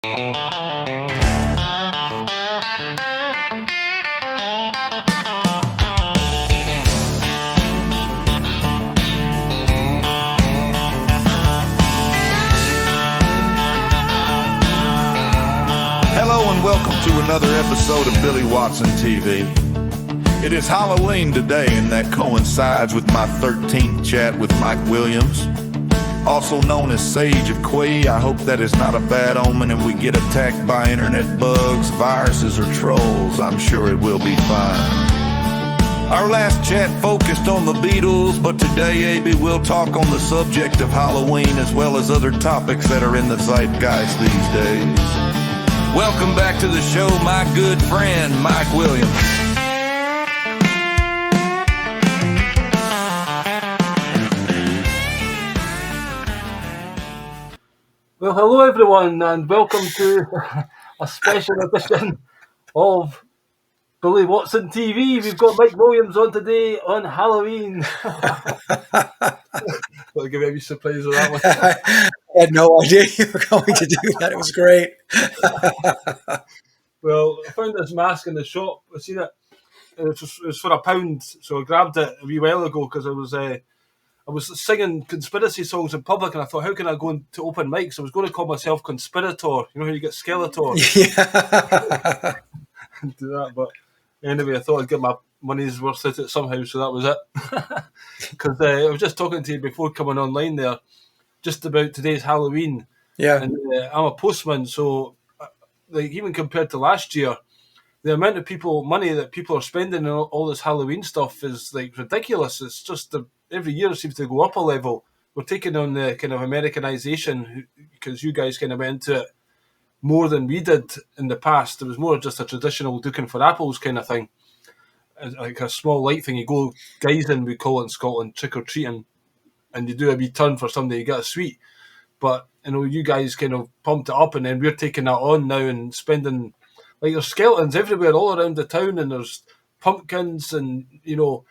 Hello and welcome to another episode of Billy Watson TV. It is Halloween today, and that coincides with my 13th chat with Mike Williams, also known as Sage of Quay. I hope that is not a bad omen and we get attacked by internet bugs, viruses, or trolls. I'm sure it will be fine. Our last chat focused on the Beatles, but today, AB, we'll talk on the subject of Halloween as well as other topics that are in the zeitgeist these days. Welcome back to the show, my good friend, Mike Williams. Well, hello everyone, and welcome to a special edition of Billy Watson TV. We've got Mike Williams on today on Halloween. I'll give you a wee surprise on that one. I had no idea you were going to do that. It was great. Well, I found this mask in the shop. I seen it. It was for £1, so I grabbed it a wee while ago because I was singing conspiracy songs in public, and I thought, how can I go into open mics? I was going to call myself Conspirator. You know how you get Skeletor? Yeah. Do that, but anyway, I thought I'd get my money's worth out of it somehow, so that was it. Because I was just talking to you before coming online there, just about today's Halloween. Yeah. And I'm a postman, so like even compared to last year, the amount of money that people are spending on all this Halloween stuff is like ridiculous. It's just every year it seems to go up a level. We're taking on the kind of Americanization because you guys kind of went into it more than we did in the past. It was more just a traditional looking for apples kind of thing. Like a small light thing. You go guising, we call it in Scotland, trick-or-treating, and you do a wee turn for somebody, you get a sweet. But, you know, you guys kind of pumped it up, and then we're taking that on now and spending, like, there's skeletons everywhere all around the town, and there's pumpkins, and, you know,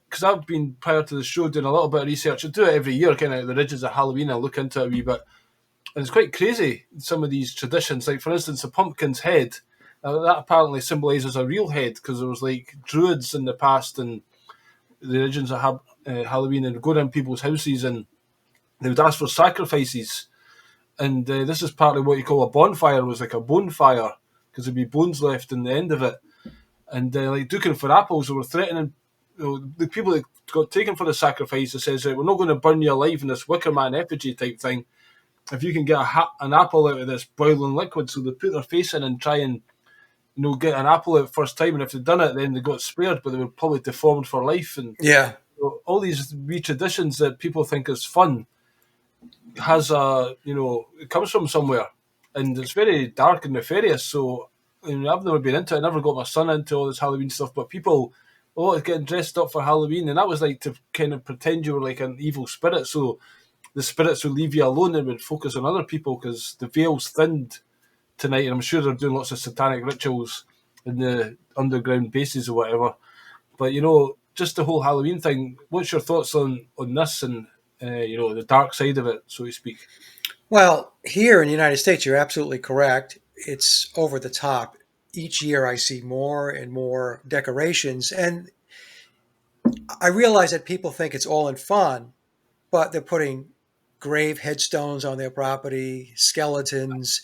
because I've been, prior to the show, doing a little bit of research. I do it every year, kind of the origins of Halloween. I look into it a wee bit. And it's quite crazy, some of these traditions. Like, for instance, the pumpkin's head, that apparently symbolises a real head, because there was, like, druids in the past, and the origins of Halloween, and go down people's houses, and they would ask for sacrifices. And this is partly what you call a bonfire, was like a bonfire, because there'd be bones left in the end of it. And like Duking for Apples, they were threatening, you know, the people that got taken for the sacrifice. It says, we're not going to burn you alive in this Wicker Man effigy type thing. If you can get an apple out of this boiling liquid, so they put their face in and try and, you know, get an apple out first time. And if they'd done it, then they got spared, but they were probably deformed for life. And Yeah. you know, all these wee traditions that people think is fun has it comes from somewhere, and it's very dark and nefarious. So, you know, I've never been into it. I never got my son into all this Halloween stuff, but people, getting dressed up for Halloween, and that was like to kind of pretend you were like an evil spirit, so the spirits would leave you alone and would focus on other people, because the veil's thinned tonight, and I'm sure they're doing lots of satanic rituals in the underground bases or whatever. But, you know, just the whole Halloween thing, what's your thoughts on this and, the dark side of it, so to speak? Well, here in the United States, you're absolutely correct. It's over the top. Each year I see more and more decorations, and I realize that people think it's all in fun, but they're putting grave headstones on their property, skeletons.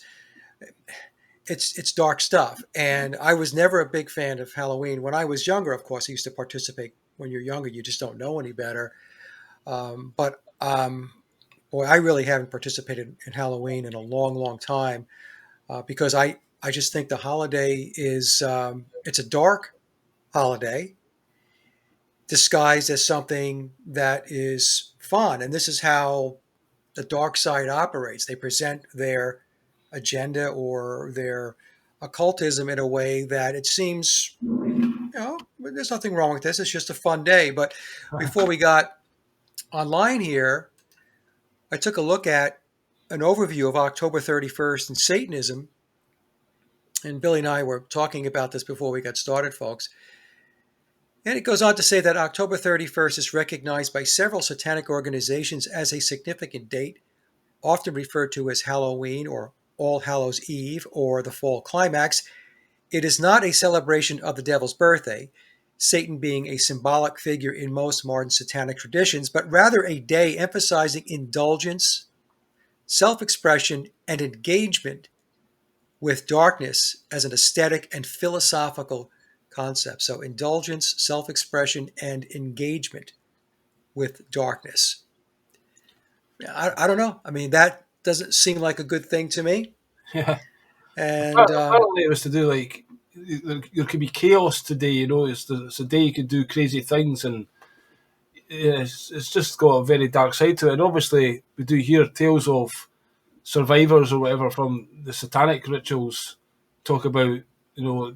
It's dark stuff. And I was never a big fan of Halloween. When I was younger, of course, I used to participate. When you're younger, you just don't know any better. But boy, I really haven't participated in Halloween in a long, long time because I just think the holiday is, it's a dark holiday disguised as something that is fun. And this is how the dark side operates. They present their agenda or their occultism in a way that it seems, there's nothing wrong with this. It's just a fun day. But before we got online here, I took a look at an overview of October 31st and Satanism. And Billy and I were talking about this before we got started, folks. And it goes on to say that October 31st is recognized by several satanic organizations as a significant date, often referred to as Halloween or All Hallows Eve or the fall climax, it is not a celebration of the devil's birthday, Satan being a symbolic figure in most modern satanic traditions, but rather a day emphasizing indulgence, self expression, and engagement with darkness as an aesthetic and philosophical concept. So, indulgence, self expression, and engagement with darkness. I don't know. I mean, that doesn't seem like a good thing to me. Yeah. And Apparently, it was to do like there could be chaos today. It's a day you could do crazy things, and it's just got a very dark side to it. And obviously, we do hear tales of survivors or whatever from the satanic rituals talk about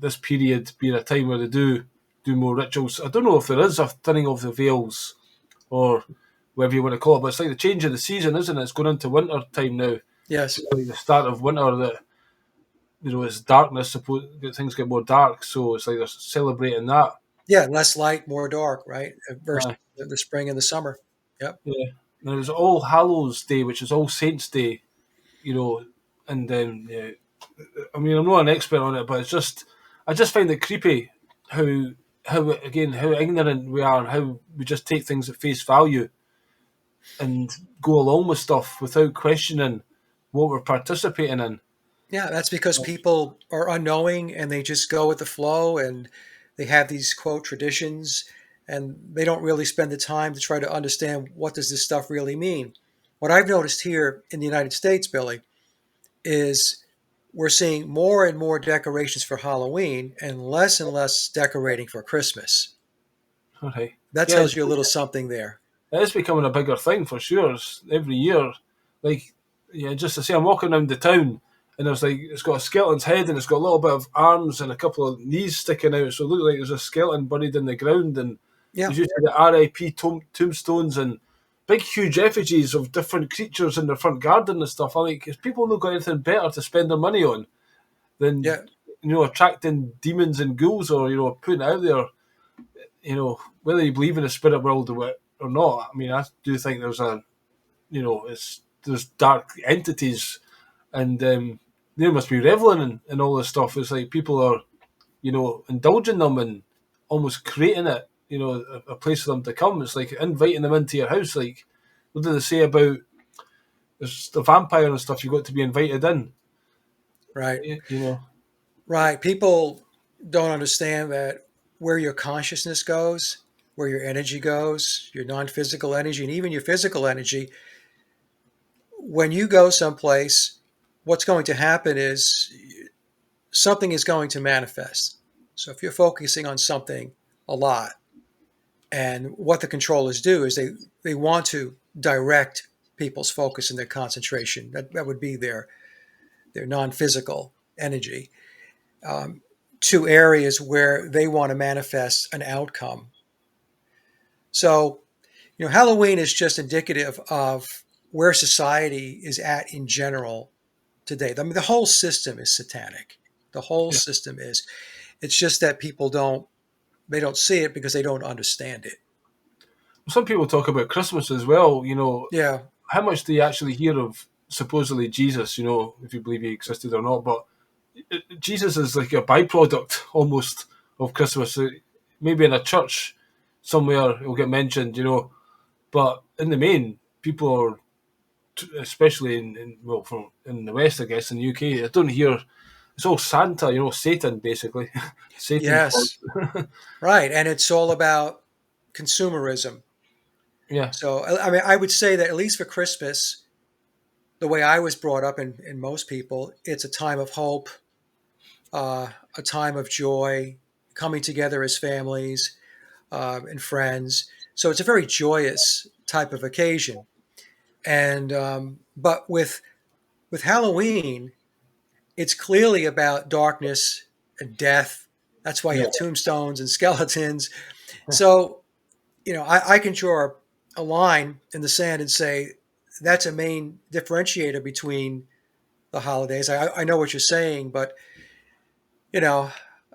this period being a time where they do more rituals. I don't know if there is a thinning of the veils or whatever you want to call it, but it's like the change of the season, isn't it? It's going into winter time now. yes, It's like the start of winter that it's darkness. Suppose things get more dark, so it's like they're celebrating that. yeah, less light, more dark, right? Versus Uh, the spring and the summer. Yep. yeah. And there's All Hallows Day, which is All Saints Day, and then yeah, I mean, I'm not an expert on it, but I just find it creepy how ignorant we are and how we just take things at face value and go along with stuff without questioning what we're participating in. Yeah, that's because people are unknowing and they just go with the flow and they have these quote traditions and they don't really spend the time to try to understand what does this stuff really mean. What I've noticed here in the United States, Billy, is we're seeing more and more decorations for Halloween and less decorating for Christmas. All right. That Yeah, tells you a little something there. it is becoming a bigger thing for sure. Every year, like just to say, I'm walking around the town and there's like it's got a skeleton's head and it's got a little bit of arms and a couple of knees sticking out, so it looks like there's a skeleton buried in the ground. And Yeah, there's usually the R.I.P. Tombstones and big, huge effigies of different creatures in their front garden and stuff. I like, if people not got anything better to spend their money on than yeah, attracting demons and ghouls or putting it out there. Whether you believe in the spirit world or not, I mean, I do think there's there's dark entities, and they must be reveling in all this stuff. It's like people are, indulging them and almost creating it, a place for them to come. It's like inviting them into your house. Like, what do they say about there's the vampire and stuff? You got to be invited in, right. you know. Right. People don't understand that where your consciousness goes, where your energy goes, your non physical energy, and even your physical energy, when you go someplace, what's going to happen is something is going to manifest. So if you're focusing on something a lot, and what the controllers do is they want to direct people's focus and their concentration. That would be their non physical energy. To areas where they want to manifest an outcome. So, Halloween is just indicative of where society is at in general today. I mean, the whole system is satanic. The whole Yeah. system is. It's just that people don't see it because they don't understand it. Some people talk about Christmas as well. Yeah, How much do you actually hear of supposedly Jesus? If you believe he existed or not, but Jesus is like a byproduct almost of Christmas. Maybe in a church somewhere it'll get mentioned, but in the main, people are, especially in the West, I guess, in the UK, I don't hear. It's all Santa, Satan basically, Satan Claus. yes, right. And it's all about consumerism. Yeah, So, I mean, I would say that at least for Christmas, the way I was brought up in most people, it's a time of hope, a time of joy, coming together as families and friends. So it's a very joyous type of occasion. And but with Halloween, it's clearly about darkness and death. That's why you yeah, have tombstones and skeletons. So I can draw a line in the sand and say that's a main differentiator between the holidays. I know what you're saying, but you know,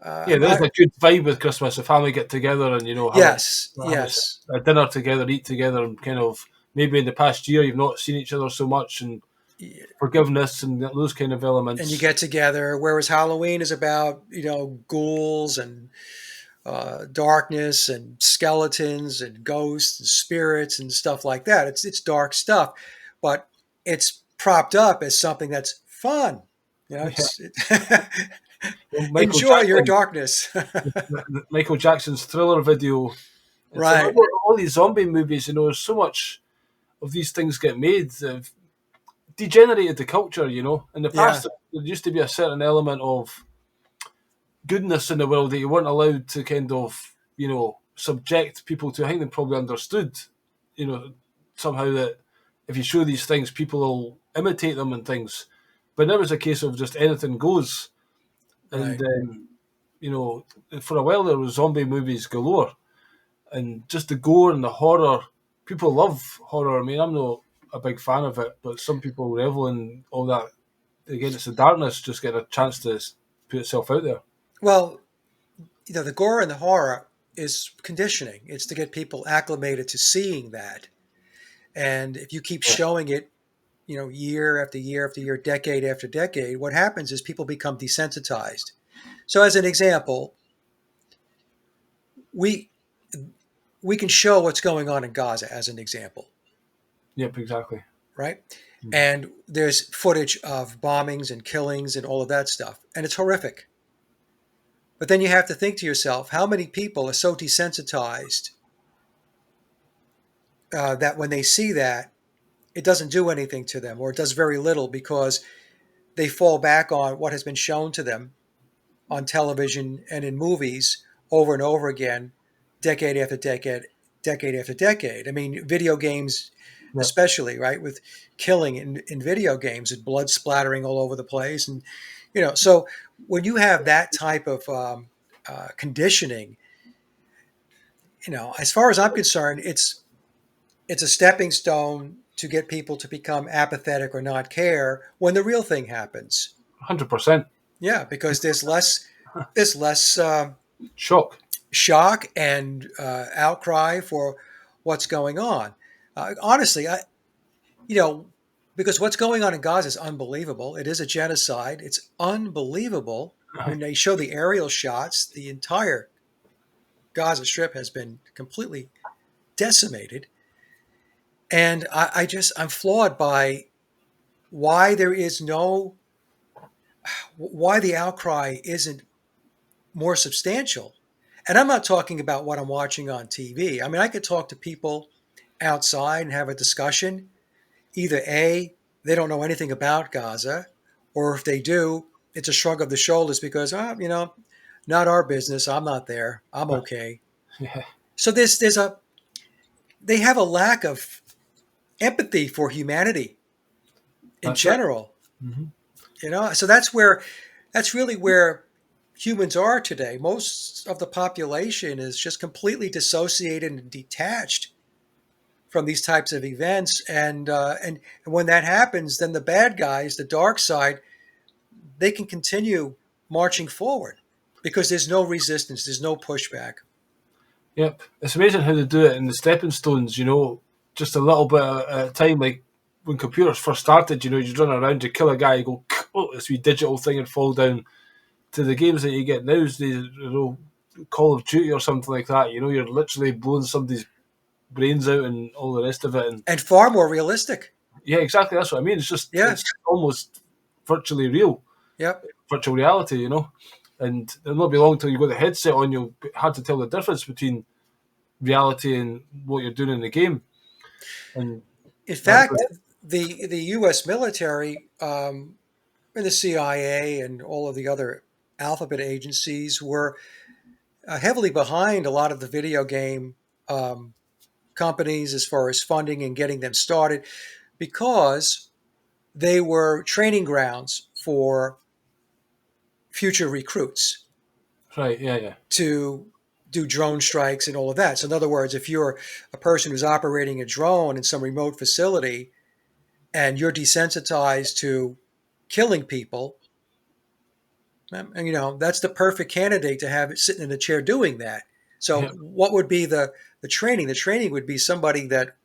yeah. There's I a good vibe with Christmas. The family get together and yes, have yes, a dinner together, eat together, and kind of maybe in the past year you've not seen each other so much, and forgiveness and those kind of and you elements. get together. Whereas Halloween is about ghouls and darkness and skeletons and ghosts and spirits and stuff like that. It's dark stuff, but it's propped up as something that's fun. Yeah. Well, Enjoy your darkness. Michael Jackson's Thriller video. It's Right. all these zombie movies. There's so much of these things get made. They've degenerated the culture. In the Yeah. past, there used to be a certain element of goodness in the world that you weren't allowed to kind of, subject people to. I think they probably understood, you know, somehow that if you show these things, people will imitate them and things. But now it's a case of just anything goes. And, Right. for a while there was zombie movies galore. And just the gore and the horror. People love horror. I mean, I'm not a big fan of it, but some people revel in all that. Again, it's the darkness just getting a chance to put itself out there. Well, the gore and the horror is conditioning. It's to get people acclimated to seeing that. And if you keep Yeah. showing it, year after year after year, decade after decade, what happens is people become desensitized. So, as an example, we we can show what's going on in Gaza as an example, Yep, exactly. right? Mm. And there's footage of bombings and killings and all of that stuff, and it's horrific. But then you have to think to yourself, how many people are so desensitized that when they see that, it doesn't do anything to them, or it does very little because they fall back on what has been shown to them on television and in movies over and over again, decade after decade, decade after decade. I mean, video games, Yep. especially, right, with killing in video games and blood splattering all over the place. And, so when you have that type of conditioning, as far as I'm concerned, it's a stepping stone to get people to become apathetic or not care when the real thing happens. 100%. Yeah, because there's less Shock. shock and outcry for what's going on. Honestly, you know, because what's going on in Gaza is unbelievable. It is a genocide. It's unbelievable. When they show the aerial shots, the entire Gaza Strip has been completely decimated. And I'm flawed by why there is no, why the outcry isn't more substantial. And I'm not talking about what I'm watching on TV. I mean, I could talk to people outside and have a discussion. Either A, they don't know anything about Gaza, or if they do, it's a shrug of the shoulders because, not our business. I'm not there. I'm okay. Yeah. So they have a lack of empathy for humanity in That's it. general. Hmm. So that's really where humans are today. Most of the population is just completely dissociated and detached from these types of events, and when that happens, then the bad guys, the dark side, they can continue marching forward because there's no resistance, there's no pushback. Yep. It's amazing how they do it in the stepping stones, just a little bit at a time. Like when computers first started, you run around, you kill a guy, you go, oh, this wee digital thing and fall down. To the games that you get now, Call of Duty or something like that, you're literally blowing somebody's brains out and all the rest of it. And And far more realistic. yeah, exactly. That's what I mean. Yeah. It's almost virtually real, Yep. virtual reality. And it'll not be long till you got the headset on. You'll be hard to tell the difference between reality and what you're doing in the game. And In that's fact, the U.S. military and the CIA and all of the other alphabet agencies were heavily behind a lot of the video game um, companies as far as funding and getting them started because they were training grounds for future recruits right. Yeah, yeah, to do drone strikes and all of that. So, in other words, if you're a person who's operating a drone in some remote facility and you're desensitized to killing people, and that's the perfect candidate to have it sitting in a chair doing that. So, yeah. what would be the training? The training would be somebody that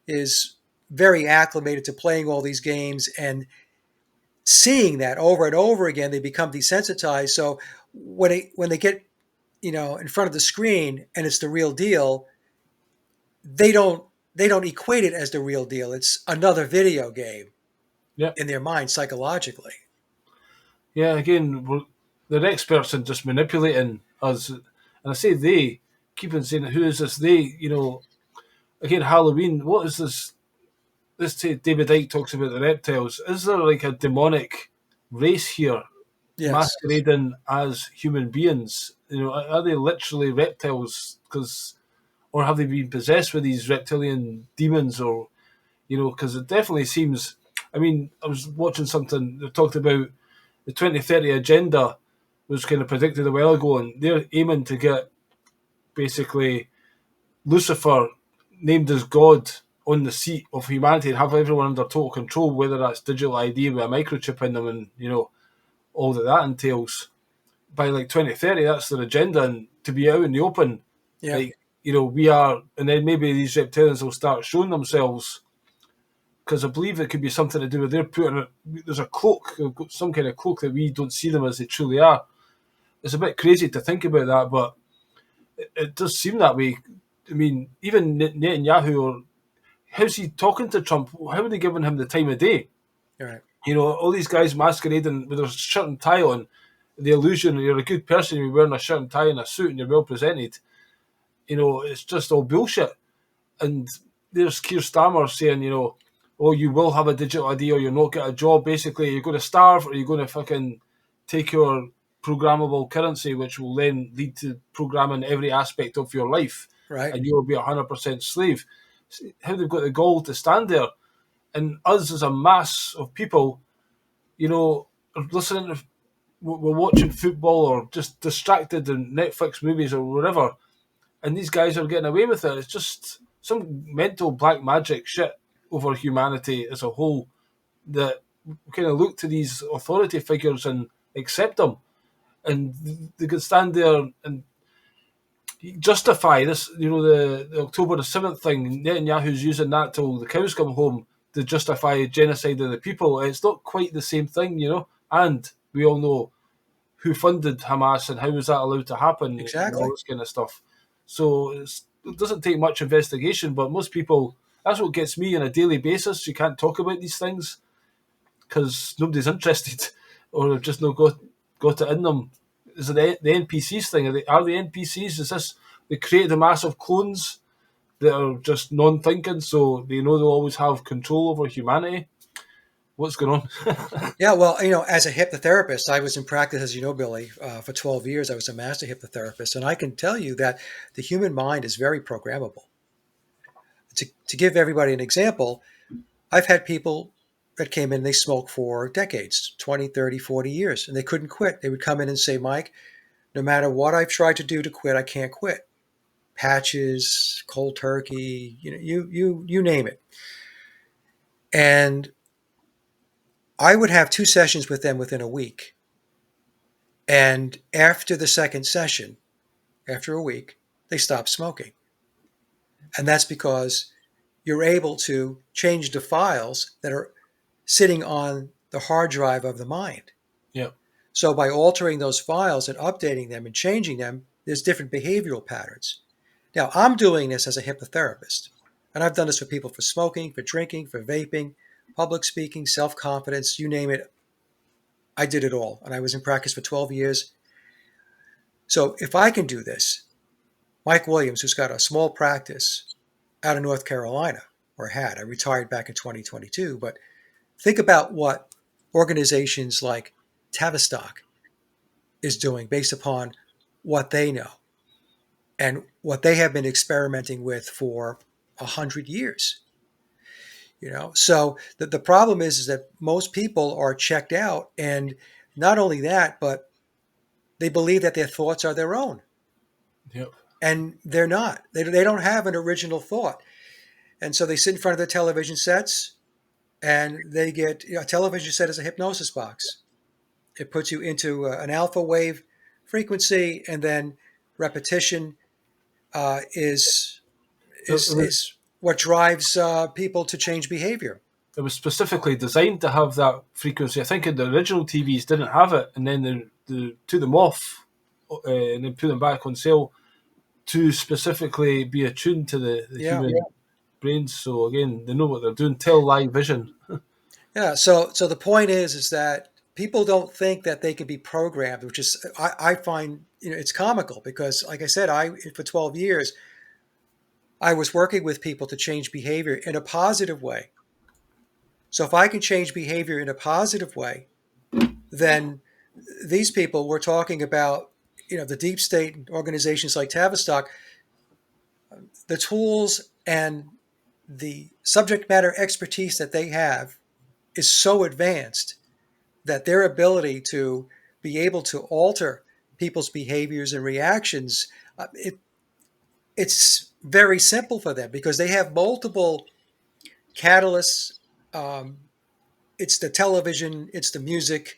is very acclimated to playing all these games and seeing that over and over again, they become desensitized. So when they get in front of the screen and it's the real deal, they don't they don't equate it as the real deal. It's another video game Yeah, in their mind psychologically. yeah. Again, they're experts in just manipulating us, and I say they keep on saying who is this they? Again, Halloween. What is this? David Icke talks about the reptiles. Is there like a demonic race here Yes, masquerading as human beings? Are they literally reptiles? Or have they been possessed with these reptilian demons? Or because it definitely seems. I mean, I was watching something that talked about the 2030 agenda was kind of predicted a while ago, and they're aiming to get basically Lucifer named as God on the seat of humanity and have everyone under total control, whether that's digital ID with a microchip in them and, all that entails. By like 2030, that's their agenda. And to be out in the open, yeah, like, we are, and then maybe these reptilians will start showing themselves because I believe it could be something to do with there's a cloak, they've got some kind of cloak that we don't see them as they truly are. It's a bit crazy to think about that, but it does seem that way. I mean, even Netanyahu, or how's he talking to Trump? How are they giving him the time of day? you're right. All these guys masquerading with their shirt and tie on, the illusion that you're a good person, you're wearing a shirt and tie and a suit and you're well presented. It's just all bullshit. And there's Keir Starmer saying, oh, you will have a digital ID or you'll not get a job. Basically, you're going to starve or you're going to fucking take your programmable currency, which will then lead to programming every aspect of your life, Right. and you will be 100% slave. How they've got the gall to stand there, and us as a mass of people, are listening to, we're watching football or just distracted in Netflix movies or whatever, and these guys are getting away with it. It's just some mental black magic shit over humanity as a whole that kind of look to these authority figures and accept them, and they can stand there and justify this. The October the 7th thing. Netanyahu's using that till the cows come home to justify genocide of the people. It's not quite the same thing, And we all know who funded Hamas and how was that allowed to happen, and all Exactly. this kind of stuff. So it doesn't take much investigation, but most people, that's what gets me on a daily basis. You can't talk about these things because nobody's interested or they've just not got it in them. Is it the NPCs thing? Are the NPCs? Is this they created a massive clones that are just non-thinking, so they know they'll always have control over humanity? What's going on? Yeah, well, as a hypnotherapist, I was in practice, as you know, Billy, for 12 years. I was a master hypnotherapist, and I can tell you that the human mind is very programmable. To give everybody an example, I've had people that came in, they smoked for decades, 20, 30, 40 years, and they couldn't quit. They would come in and say, Mike, no matter what I've tried to do to quit, I can't quit. Patches, cold turkey, you name it. And I would have 2 sessions with them within a week. And after the second session, after a week, they stop smoking. And that's because you're able to change the files that are sitting on the hard drive of the mind. Yeah, So by altering those files and updating them and changing them, there's different behavioral patterns. Now, I'm doing this as a hypnotherapist, and I've done this for people for smoking, for drinking, for vaping, public speaking, self-confidence, you name it. I did it all, and I was in practice for 12 years. So if I can do this, Mike Williams, who's got a small practice out of North Carolina, or had, I retired back in 2022, but think about what organizations like Tavistock is doing based upon what they know and what they have been experimenting with for 100 years. So the problem is that most people are checked out, and not only that, but they believe that their thoughts are their own, yep. and they're not. They don't have an original thought, and so they sit in front of their television sets, and they get a television set as a hypnosis box. It puts you into an alpha wave frequency, and then repetition is The, is the, is. what drives people to change behavior. It was specifically designed to have that frequency. I think in the original TVs didn't have it, and then they took them off and then put them back on sale to specifically be attuned to the Yeah. human brains. So again, they know what they're doing. Live vision. Yeah. So the point is that people don't think that they can be programmed, which is I find it's comical because, like I said, I for 12 years I was working with people to change behavior in a positive way. So if I can change behavior in a positive way, then these people we're talking about, the deep state organizations like Tavistock, the tools and the subject matter expertise that they have is so advanced that their ability to be able to alter people's behaviors and reactions, it's very simple for them because they have multiple catalysts. Um, it's the television, it's the music,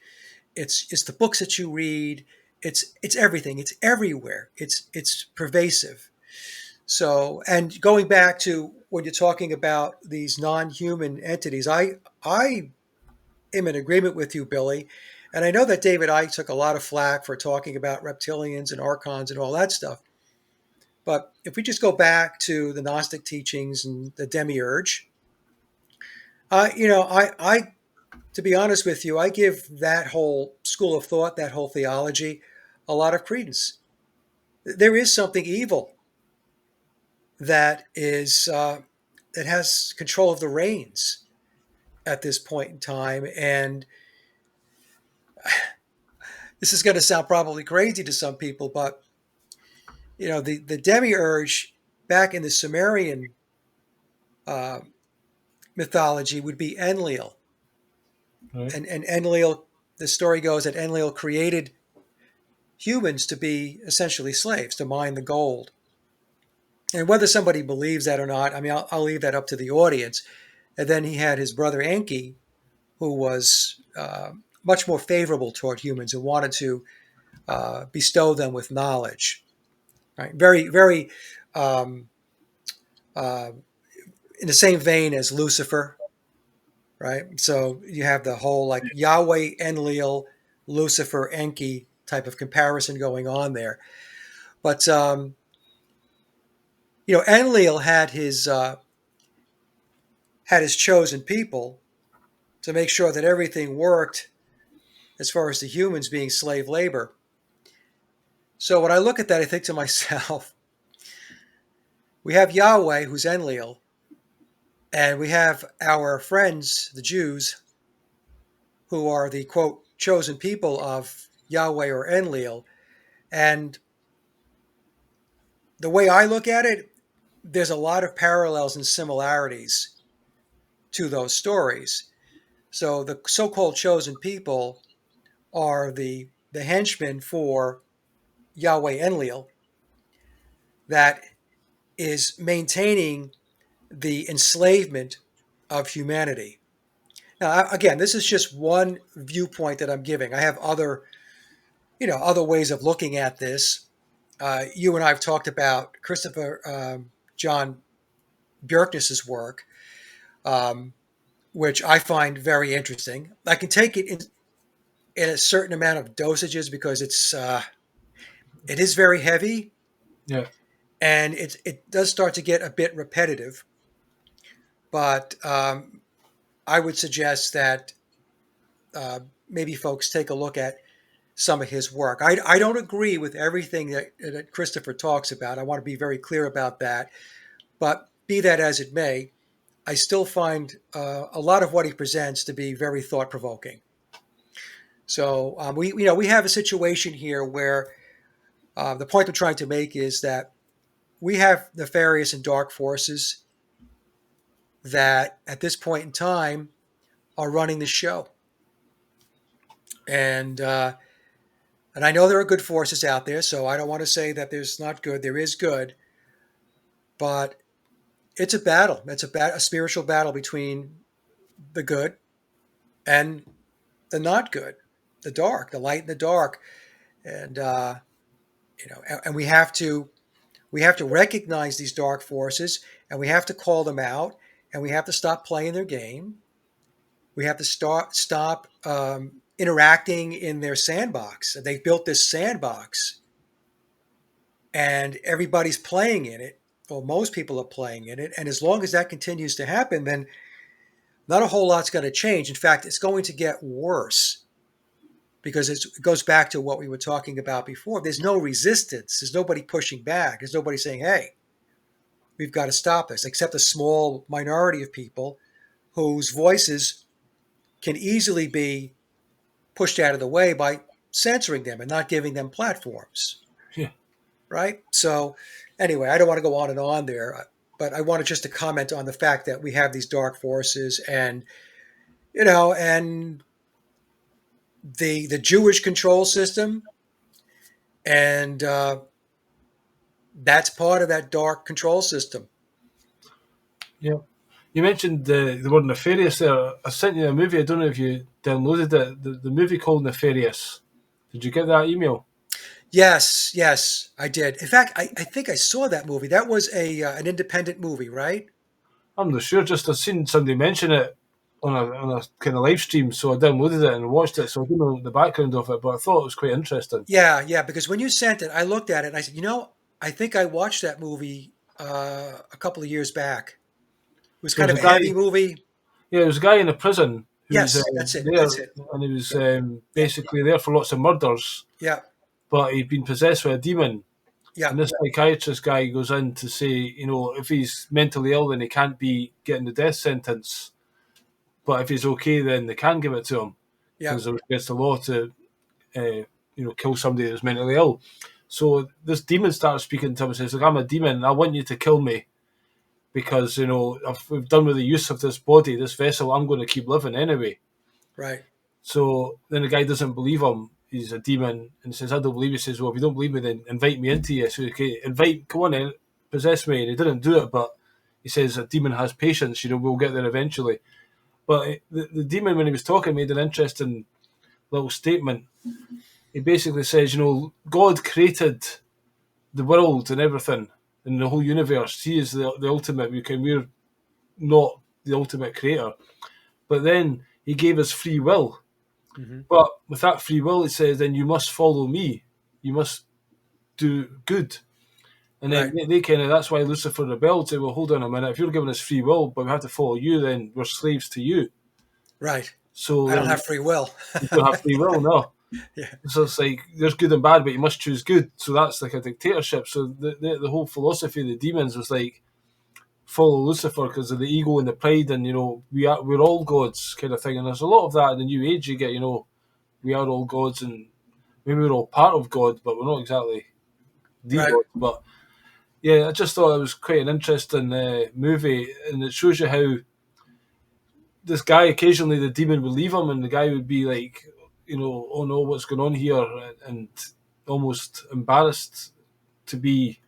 it's the books that you read, it's everything, it's everywhere, it's pervasive. So, and going back to when you're talking about these non-human entities, I am in agreement with you, Billy. And I know that David Icke took a lot of flack for talking about reptilians and archons and all that stuff. But if we just go back to the Gnostic teachings and the Demiurge, I, to be honest with you, I give that whole school of thought, that whole theology, a lot of credence. There is something evil that is that has control of the reins at this point in time, and this is going to sound probably crazy to some people, but the demiurge back in the Sumerian uh, mythology would be Enlil, Right. and Enlil. The story goes that Enlil created humans to be essentially slaves to mine the gold. And whether somebody believes that or not, I mean, I'll leave that up to the audience. And then he had his brother Enki, who was much more favorable toward humans and wanted to bestow them with knowledge. Right? Very, very um, uh, in the same vein as Lucifer. Right? So you have the whole like Yahweh, Enlil, Lucifer, Enki type of comparison going on there. But Enlil had his chosen people to make sure that everything worked as far as the humans being slave labor. So when I look at that, I think to myself, we have Yahweh, who's Enlil, and we have our friends, the Jews, who are the quote chosen people of Yahweh or Enlil. And the way I look at it, there's a lot of parallels and similarities to those stories. So the so-called chosen people are the henchmen for Yahweh Enlil that is maintaining the enslavement of humanity. Now, again, this is just one viewpoint that I'm giving. I have other ways of looking at this. You and I have talked about Christopher John Bjerknes's work, um, which I find very interesting. I can take it in a certain amount of dosages because it is very heavy Yeah. and it does start to get a bit repetitive. But I would suggest that maybe folks take a look at some of his work. I don't agree with everything that Christopher talks about. I want to be very clear about that. But be that as it may, I still find a lot of what he presents to be very thought provoking. So we have a situation here where the point I'm trying to make is that we have nefarious and dark forces that at this point in time are running the show. And I know there are good forces out there, so I don't want to say that there's not good. There is good, but it's a battle. It's a spiritual battle between the good and the not good, the dark, the light and the dark, and and we have to We have to recognize these dark forces, and we have to call them out, and we have to stop playing their game. We have to stop interacting in their sandbox. They've built this sandbox, and everybody's playing in it, or most people are playing in it. And as long as that continues to happen, then not a whole lot's going to change. In fact, it's going to get worse because it goes back to what we were talking about before. There's no resistance. There's nobody pushing back. There's nobody saying, hey, we've got to stop this, except a small minority of people whose voices can easily be pushed out of the way by censoring them and not giving them platforms, Yeah. right? So anyway, I don't want to go on and on there, but I wanted just to comment on the fact that we have these dark forces, and and the Jewish control system, and that's part of that dark control system. Yeah. You mentioned the word nefarious there. I sent you a movie. I don't know if you downloaded it. The movie called Nefarious. Did you get that email? Yes, yes, I did. In fact, I think I saw that movie. That was a an independent movie, right? I'm not sure. Just I've seen somebody mention it on a kind of live stream, so I downloaded it and watched it. So I don't know the background of it, but I thought it was quite interesting. Yeah, yeah. Because when you sent it, I looked at it and I said, I think I watched that movie a couple of years back. It was So kind there's of a a guy. heavy movie. Yeah, there was a guy in a prison who was Yes, that's it. there, That's it. and he was Yep. Yep. basically there for lots of murders, Yeah. but he'd been possessed with a demon. Yeah. And this psychiatrist guy goes in to say, if he's mentally ill, then he can't be getting the death sentence. But if he's okay, then they can give it to him Yeah. because there's against the law to, kill somebody that's mentally ill. So this demon starts speaking to him and says, "Look, I'm a demon. And I want you to kill me because if we've done with the use of this body, this vessel. I'm going to keep living anyway." Right. So then the guy doesn't believe him. He's a demon and says, "I don't believe you." He says, "Well, if you don't believe me, then invite me into you." So okay, come on in, possess me. And he didn't do it, but he says a demon has patience. We'll get there eventually. But the demon, when he was talking, made an interesting little statement. He basically says, God created the world and everything in the whole universe. He is the ultimate. We're not the ultimate creator. But then he gave us free will. Hmm. But with that free will, it says, then you must follow me. You must do good. And then Right. that's why Lucifer rebelled. Say, well, hold on a minute. If you're giving us free will, but we have to follow you, then we're slaves to you. Right. So I don't then have free will. you don't have free will, no. Yeah. So it's like there's good and bad, but you must choose good. So that's like a dictatorship. So the whole philosophy of the demons was like follow Lucifer because of the ego and the pride, and we're all gods kind of thing. And there's a lot of that in the New Age. You get we are all gods, and maybe we're all part of God, but we're not exactly the Right. God. But yeah, I just thought it was quite an interesting movie, and it shows you how this guy occasionally the demon would leave him, and the guy would be like, oh no, what's going on here, and almost embarrassed to be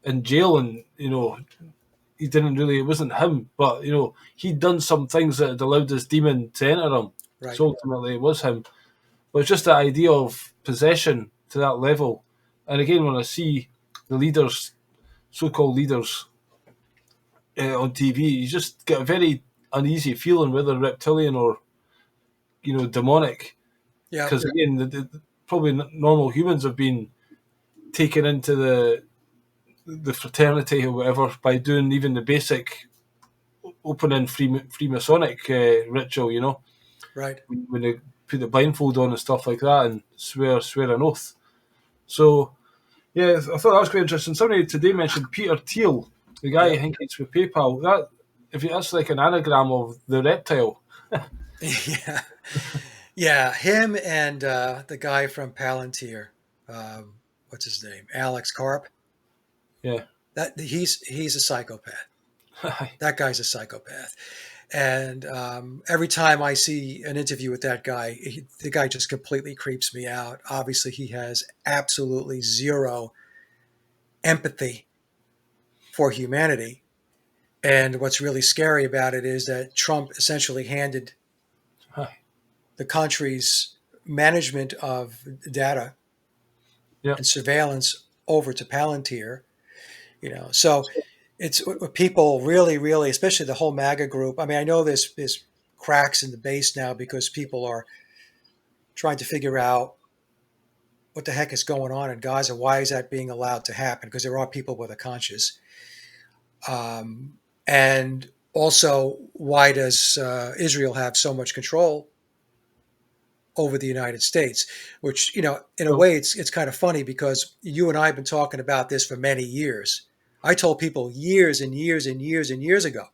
in jail, and he didn't really, it wasn't him, but he'd done some things that had allowed this demon to enter him. Right. So ultimately, it was him. But it's just the idea of possession to that level, and again, when I see the leaders, so-called leaders, on TV, you just get a very uneasy feeling whether reptilian or demonic, Yeah. because again, probably normal humans have been taken into the fraternity or whatever by doing even the basic opening Freemasonic ritual. Right. When they put the blindfold on and stuff like that and swear an oath. So yeah, I thought that was quite interesting. Somebody today mentioned Peter Thiel, the guy I Yep. think it's with PayPal. That's like an anagram of the reptile. Yeah. Yeah. Him and the guy from Palantir. What's his name? Alex Karp. Yeah. That he's a psychopath. That guy's a psychopath. And every time I see an interview with that guy, the guy just completely creeps me out. Obviously, he has absolutely zero empathy for humanity. And what's really scary about it is that Trump essentially handed the country's management of data Yeah. and surveillance over to Palantir. So it's what people really, really, especially the whole MAGA group. I mean, I know there's cracks in the base now because people are trying to figure out what the heck is going on in Gaza. Why is that being allowed to happen? Because there are people with a conscience. And also, why does Israel have so much control over the United States? Which, in a Well, way, it's kind of funny because you and I have been talking about this for many years. I told people years and years and years and years ago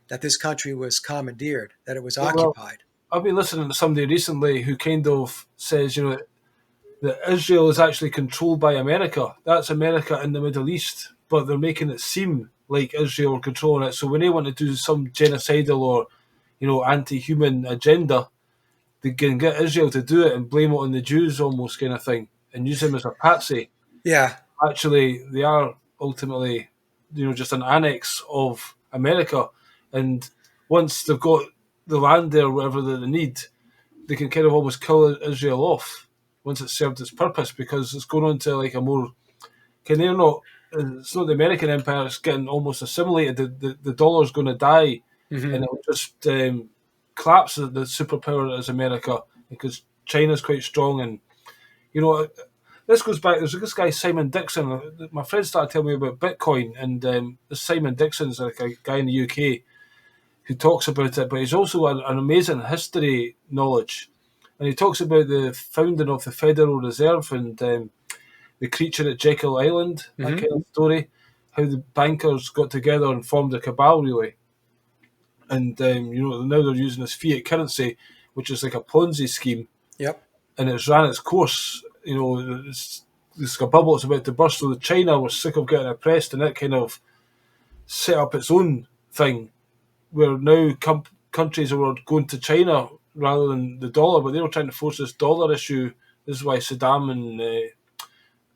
that this country was commandeered, that it was well, occupied. I've been listening to somebody recently who kind of says, that Israel is actually controlled by America. That's America in the Middle East, but they're making it seem like Israel are controlling it. So when they want to do some genocidal or, anti-human agenda, they can get Israel to do it and blame it on the Jews, almost kind of thing, and use them as a patsy. Yeah. Actually, they are ultimately, just an annex of America, and once they've got the land there, whatever that they need, they can kind of almost kill Israel off once it's served its purpose, because it's going on to like a more can they not it's not the American empire, it's getting almost assimilated. The dollar's going to die, Hmm. and it'll just collapse the superpower that is America, because China's quite strong. And you know this goes back, there's this guy Simon Dixon. My friend started telling me about Bitcoin, and this Simon Dixon's like a guy in the UK who talks about it, but he's also an amazing history knowledge. And he talks about the founding of the Federal Reserve and the creature at Jekyll Island, that Hmm. kind of story, how the bankers got together and formed a cabal, really. And, now they're using this fiat currency, which is like a Ponzi scheme, Yep. and it's ran its course. It's a bubble that's about to burst. So China was sick of getting oppressed, and it kind of set up its own thing, where now countries are going to China rather than the dollar, but they were trying to force this dollar issue. This is why Saddam and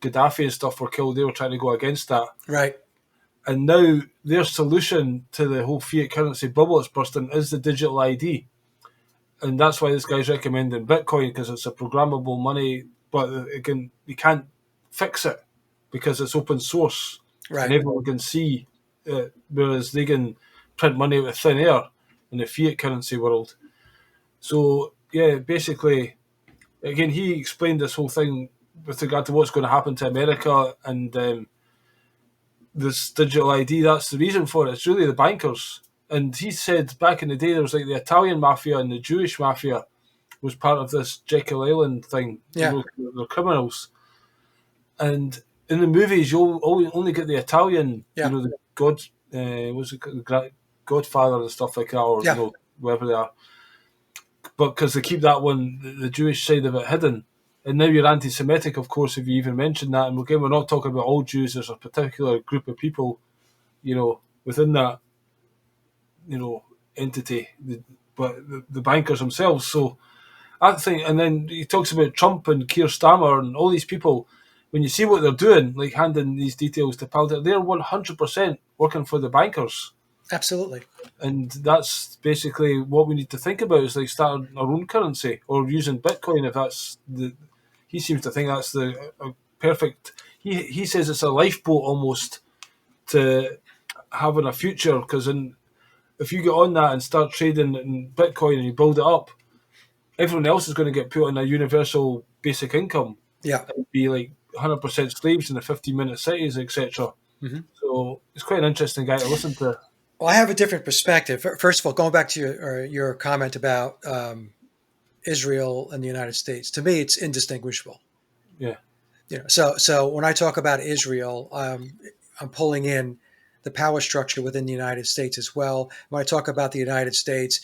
Gaddafi and stuff were killed. They were trying to go against that. Right. And now their solution to the whole fiat currency bubble that's bursting is the digital ID. And that's why this guy's recommending Bitcoin, because it's a programmable money, but again, you can't fix it because it's open source and Right. everyone can see it, whereas they can print money out of thin air in the fiat currency world. So, yeah, basically, again, he explained this whole thing with regard to what's going to happen to America and this digital ID. That's the reason for it. It's really the bankers. And he said back in the day there was like the Italian mafia and the Jewish mafia was part of this Jekyll Island thing. Yeah. They're criminals. And in the movies, you'll only get the Italian, Yeah. the God, was it Godfather and stuff like that, or Yeah. whoever they are. But because they keep that one, the Jewish side of it, hidden. And now you're anti-Semitic, of course, if you even mention that. And again, we're not talking about all Jews. There's a particular group of people, within that, entity, but the bankers themselves. So I think, and then he talks about Trump and Keir Starmer and all these people. When you see what they're doing, like handing these details to Palder, they're 100% working for the bankers. Absolutely. And that's basically what we need to think about, is like starting our own currency or using Bitcoin if that's the. He seems to think that's the perfect. He says it's a lifeboat almost to having a future, because if you get on that and start trading in Bitcoin and you build it up, everyone else is going to get put on a universal basic income Yeah. and be like 100% slaves in the 15-minute cities, etc. Hmm. So it's quite an interesting guy to listen to. Well, I have a different perspective. First of all, going back to your comment about Israel and the United States, to me, it's indistinguishable. Yeah. So when I talk about Israel, I'm pulling in the power structure within the United States as well. When I talk about the United States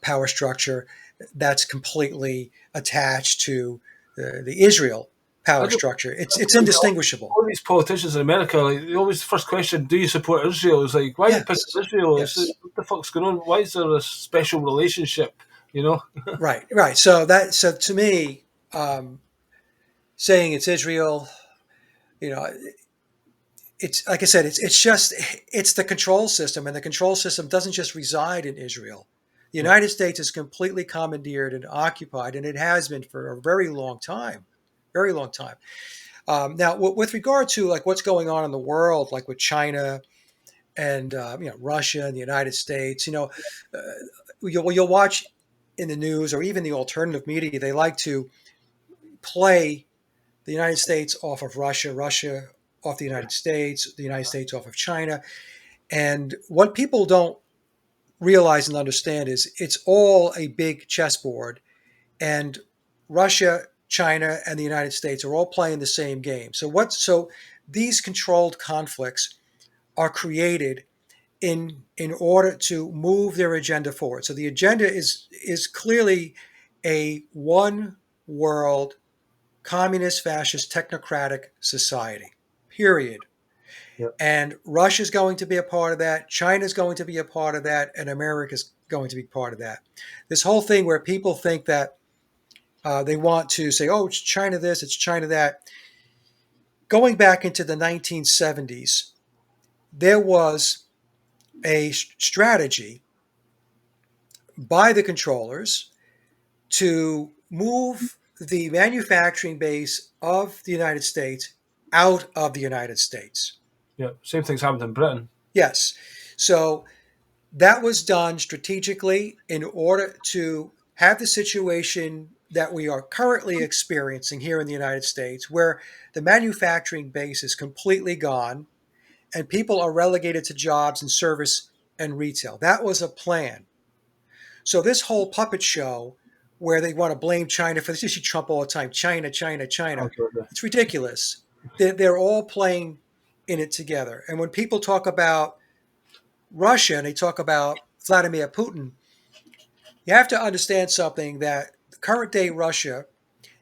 power structure, that's completely attached to the Israel I power don't, structure. I It's don't think indistinguishable. all these politicians in America, like, they always, the first question, do you support Israel? Is like, why are you picking Yes, Israel? It's like, yes, what the fuck's going on? Why is there a special relationship? You know? right, right. So to me, um, saying it's Israel, you know, it's like I said, it's just it's the control system, and the control system doesn't just reside in Israel. The Right. United States is completely commandeered and occupied, and it has been for a very long time, very long time. Now, with regard to like what's going on in the world, like with China and Russia and the United States, uh, you'll watch in the news or even the alternative media, they like to play the United States off of Russia, Russia off the United States off of China. And what people don't realize and understand is it's all a big chessboard, and Russia, China, and the United States are all playing the same game. So these controlled conflicts are created in order to move their agenda forward. So the agenda is clearly a one world communist, fascist, technocratic society. Period. Yep. And Russia's going to be a part of that. China's going to be a part of that, and America's going to be part of that. This whole thing where people think that they want to say, "Oh, it's China this, it's China that." Going back into the 1970s, there was a strategy by the controllers to move the manufacturing base of the United States out of the United States. Yeah, same thing's happened in Britain. Yes. So that was done strategically in order to have the situation that we are currently experiencing here in the United States, where the manufacturing base is completely gone and people are relegated to jobs in service and retail. That was a plan. So this whole puppet show where they want to blame China for this, you see Trump all the time, China, China, China. Okay. It's ridiculous. They're all playing in it together. And when people talk about Russia and they talk about Vladimir Putin, you have to understand something that the current day Russia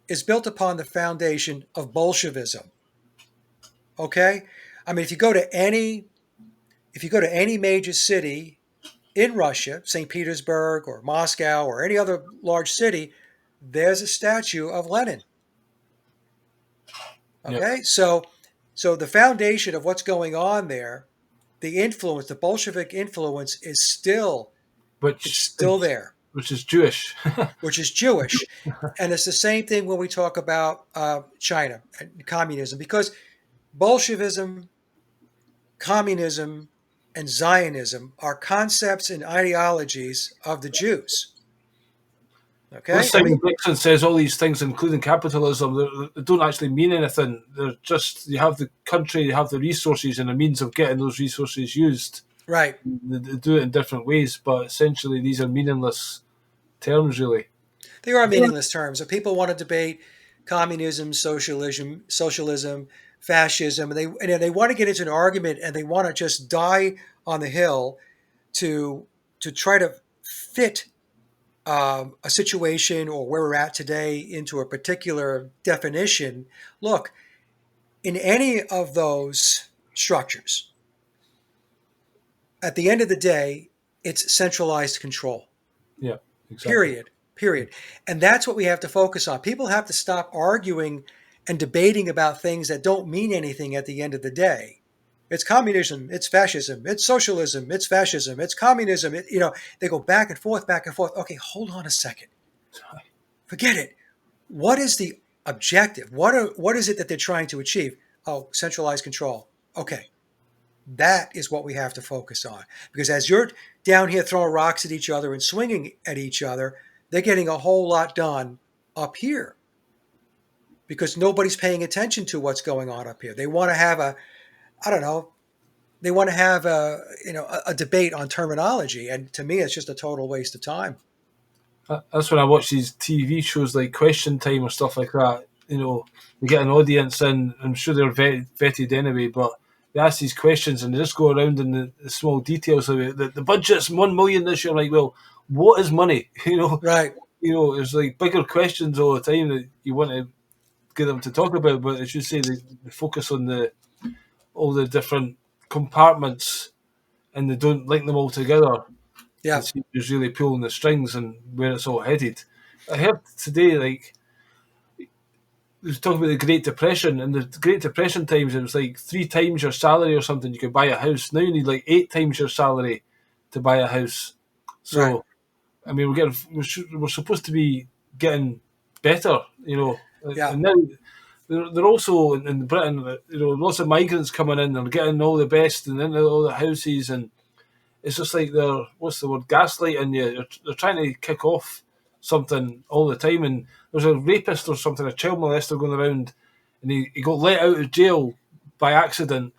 is built upon the foundation of Bolshevism. Okay? I mean, if you go to any major city in Russia, St. Petersburg or Moscow or any other large city, there's a statue of Lenin. Yep. Okay? So the foundation of what's going on there, the influence, the Bolshevik influence is still Which there. which is Jewish. Which is Jewish. And it's the same thing when we talk about China and communism, because Bolshevism, communism, and Zionism are concepts and ideologies of the Jews. Okay? Simon Dixon says all these things, including capitalism, they don't actually mean anything. They're just, you have the country, you have the resources and a means of getting those resources used. Right. They do it in different ways, but essentially these are meaningless terms, really. They are meaningless terms. If people want to debate communism, socialism, fascism, and they want to get into an argument and they want to just die on the hill to try to fit a situation or where we're at today into a particular definition. Look, in any of those structures, at the end of the day, it's centralized control. Yeah, exactly. Period. And that's what we have to focus on. People have to stop arguing and debating about things that don't mean anything at the end of the day. It's communism, it's fascism, it's socialism, it's fascism, it's communism. They go back and forth, back and forth. Okay, hold on a second. Forget it. What is the objective? What is it that they're trying to achieve? Oh, centralized control. Okay. That is what we have to focus on. Because as you're down here throwing rocks at each other and swinging at each other, they're getting a whole lot done up here. Because nobody's paying attention to what's going on up here. They want to have a debate on terminology. And to me, it's just a total waste of time. That's when I watch these TV shows like Question Time or stuff like that. They get an audience in. I'm sure they're vetted anyway, but they ask these questions and they just go around in the small details of it. The budget's 1 million this year. Like, well, what is money? Right. There's like bigger questions all the time that you want to get them to talk about. But as you say, they focus on all the different compartments and they don't link them all together. Yeah. To see who's really pulling the strings and where it's all headed. I heard today, like, they was talking about the Great Depression. In the Great Depression times, it was like 3 times your salary or something you could buy a house. Now you need like 8 times your salary to buy a house. So, right. I mean, we're supposed to be getting better, Yeah. And now they're also in Britain. Lots of migrants coming in. They're getting all the best and into all the houses, and it's just like they're what's the word, gaslighting you. They're trying to kick off something all the time. And there's a rapist or something, a child molester going around, and he got let out of jail by accident.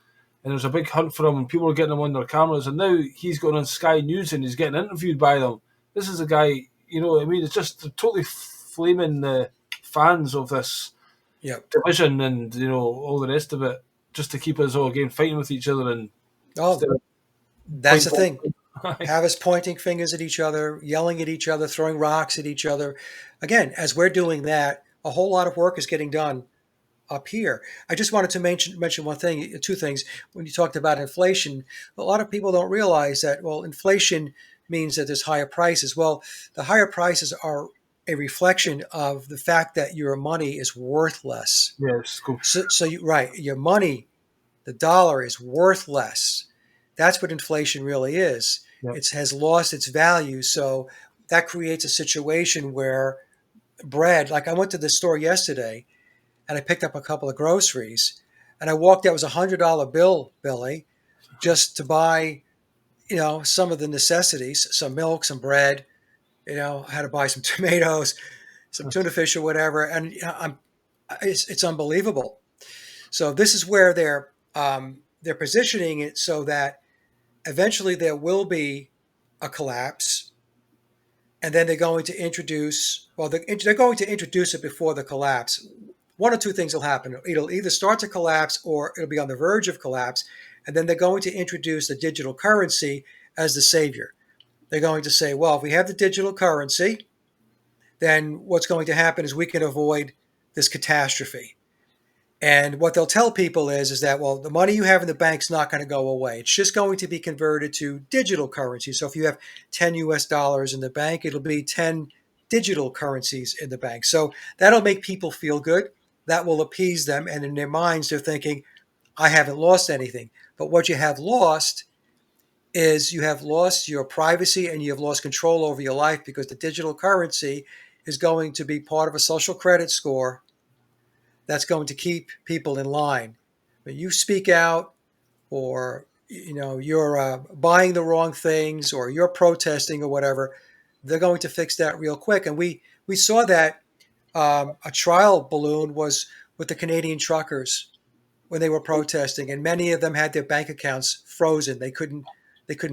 And there's a big hunt for him, and people are getting him on their cameras. And now he's going on Sky News and he's getting interviewed by them. This is a guy, you know what I mean? It's just totally flaming fans of this Yep. division and all the rest of it, just to keep us all again fighting with each other and Oh, instead of that's point the thing. blank. Have us pointing fingers at each other, yelling at each other, throwing rocks at each other. Again, as we're doing that, a whole lot of work is getting done up here. I just wanted to mention one thing, two things. When you talked about inflation, a lot of people don't realize that, well, inflation means that there's higher prices. Well, the higher prices are a reflection of the fact that your money is worth less. Yes, go. So right, your money, the dollar is worth less. That's what inflation really is. Yep. It has lost its value. So that creates a situation where bread, like I went to the store yesterday and I picked up a couple of groceries and I walked out, it was $100 bill, Billy, just to buy, some of the necessities, some milk, some bread, I had to buy some tomatoes, some tuna fish or whatever. And it's unbelievable. So this is where they're positioning it so that eventually there will be a collapse, and then they're going to introduce. Well, they're going to introduce it before the collapse. One or two things will happen. It'll either start to collapse or it'll be on the verge of collapse, and then they're going to introduce the digital currency as the savior. They're going to say, well, if we have the digital currency, then what's going to happen is we can avoid this catastrophe. And what they'll tell people is that, well, the money you have in the bank's not going to go away. It's just going to be converted to digital currency. So if you have 10 US dollars in the bank, it'll be 10 digital currencies in the bank. So that'll make people feel good. That will appease them. And in their minds, they're thinking, I haven't lost anything. But what you have lost is you have lost your privacy and you have lost control over your life, because the digital currency is going to be part of a social credit score that's going to keep people in line. But you speak out, or you're buying the wrong things, or you're protesting or whatever, they're going to fix that real quick. And we saw that a trial balloon was with the Canadian truckers when they were protesting, and many of them had their bank accounts frozen. They couldn't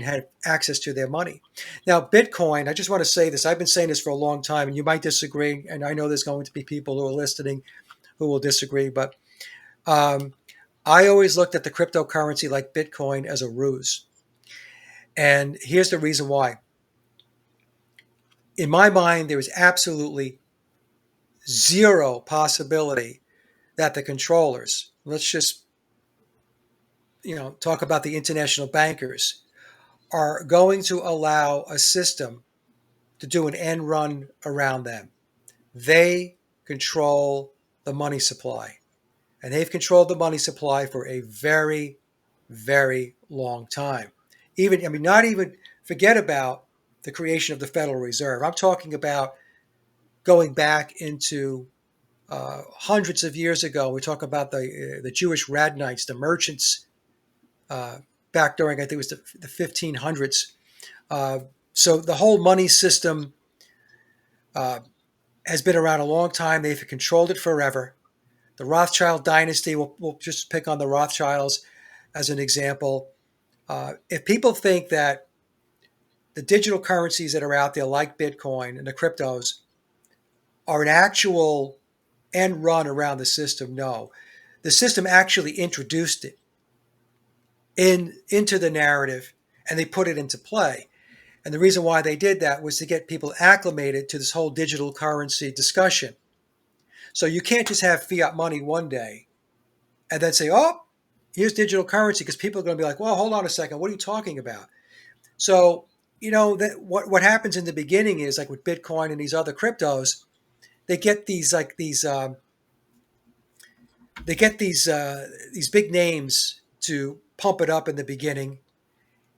have access to their money. Now, Bitcoin, I just want to say this. I've been saying this for a long time, and you might disagree, and I know there's going to be people who are listening who will disagree, but I always looked at the cryptocurrency like Bitcoin as a ruse. And here's the reason why. In my mind, there is absolutely zero possibility that the controllers, let's just talk about the international bankers, are going to allow a system to do an end run around them. They control the money supply. And they've controlled the money supply for a very, very long time. Not even forget about the creation of the Federal Reserve. I'm talking about going back into hundreds of years ago. We talk about the Jewish Radnites, the merchants, back during, I think it was the 1500s. So the whole money system has been around a long time. They've controlled it forever. The Rothschild dynasty, we'll just pick on the Rothschilds as an example. If people think that the digital currencies that are out there, like Bitcoin and the cryptos, are an actual end run around the system, no. The system actually introduced it into the narrative, and they put it into play. And the reason why they did that was to get people acclimated to this whole digital currency discussion. So you can't just have fiat money one day and then say, oh, here's digital currency, because people are going to be like, well, hold on a second, what are you talking about? So, what happens in the beginning is, like with Bitcoin and these other cryptos, they get these big names to pump it up in the beginning,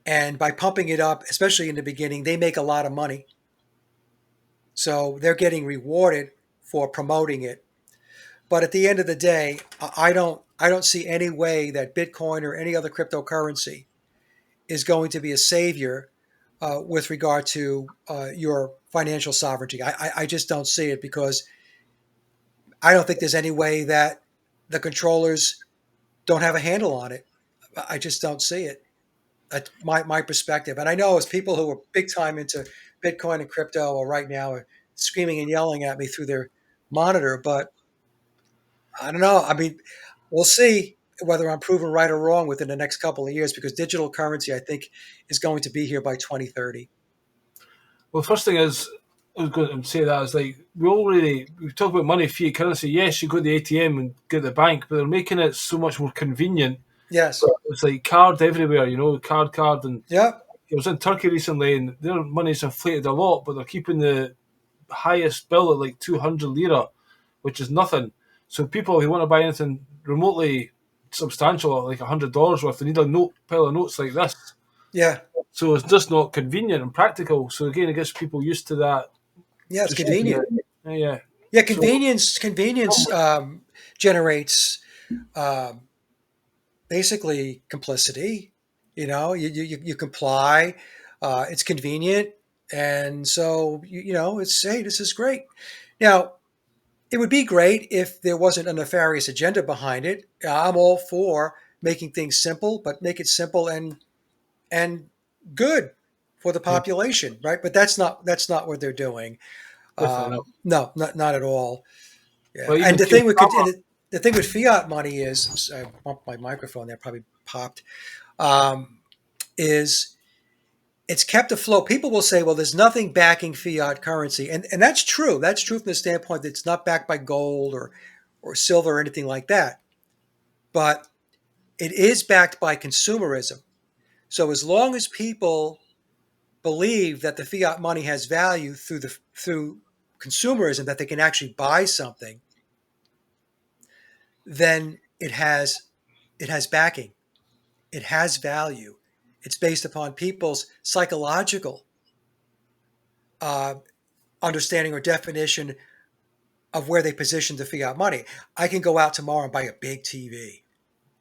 and by pumping it up, especially in the beginning, they make a lot of money. So they're getting rewarded for promoting it. But at the end of the day, I don't see any way that Bitcoin or any other cryptocurrency is going to be a savior with regard to your financial sovereignty. I just don't see it because I don't think there's any way that the controllers don't have a handle on it. I just don't see it. That's my perspective. And I know as people who are big time into Bitcoin and crypto right now are screaming and yelling at me through their monitor, but I don't know. I mean, we'll see whether I'm proven right or wrong within the next couple of years because digital currency, I think, is going to be here by 2030. Well, the first thing is, I was going to say that is like we talk about money, fiat currency. Yes, you go to the ATM and get the bank, but they're making it so much more convenient. Yes. But it's like card everywhere, card, and Yep. I was in Turkey recently, and their money's inflated a lot, but they're keeping the highest bill at like 200 lira, which is nothing. So people who want to buy anything remotely substantial, like $100 worth, they need a pile of notes like this. Yeah. So it's just not convenient and practical. So again, it gets people used to that. Yeah. It's Just using convenient. it. Yeah. Yeah. So Convenience generates um, basically complicity. You comply. It's convenient, and so it's hey, this is great. Now, it would be great if there wasn't a nefarious agenda behind it. I'm all for making things simple, but make it simple and good for the yeah, population, right? But that's not what they're doing. definitely not. No, not at all. Yeah, Well, and even the Keir thing with Starmer. the thing with fiat money is I bumped my microphone there, probably popped. Um, is it's kept afloat. People will say, well, there's nothing backing fiat currency. And that's true. That's true from the standpoint that it's not backed by gold or silver or anything like that. But it is backed by consumerism. So as long as people believe that the fiat money has value through consumerism, that they can actually buy something, then it has backing. It has value. It's based upon people's psychological uh, understanding or definition of where they position the fiat money. I can go out tomorrow and buy a big TV.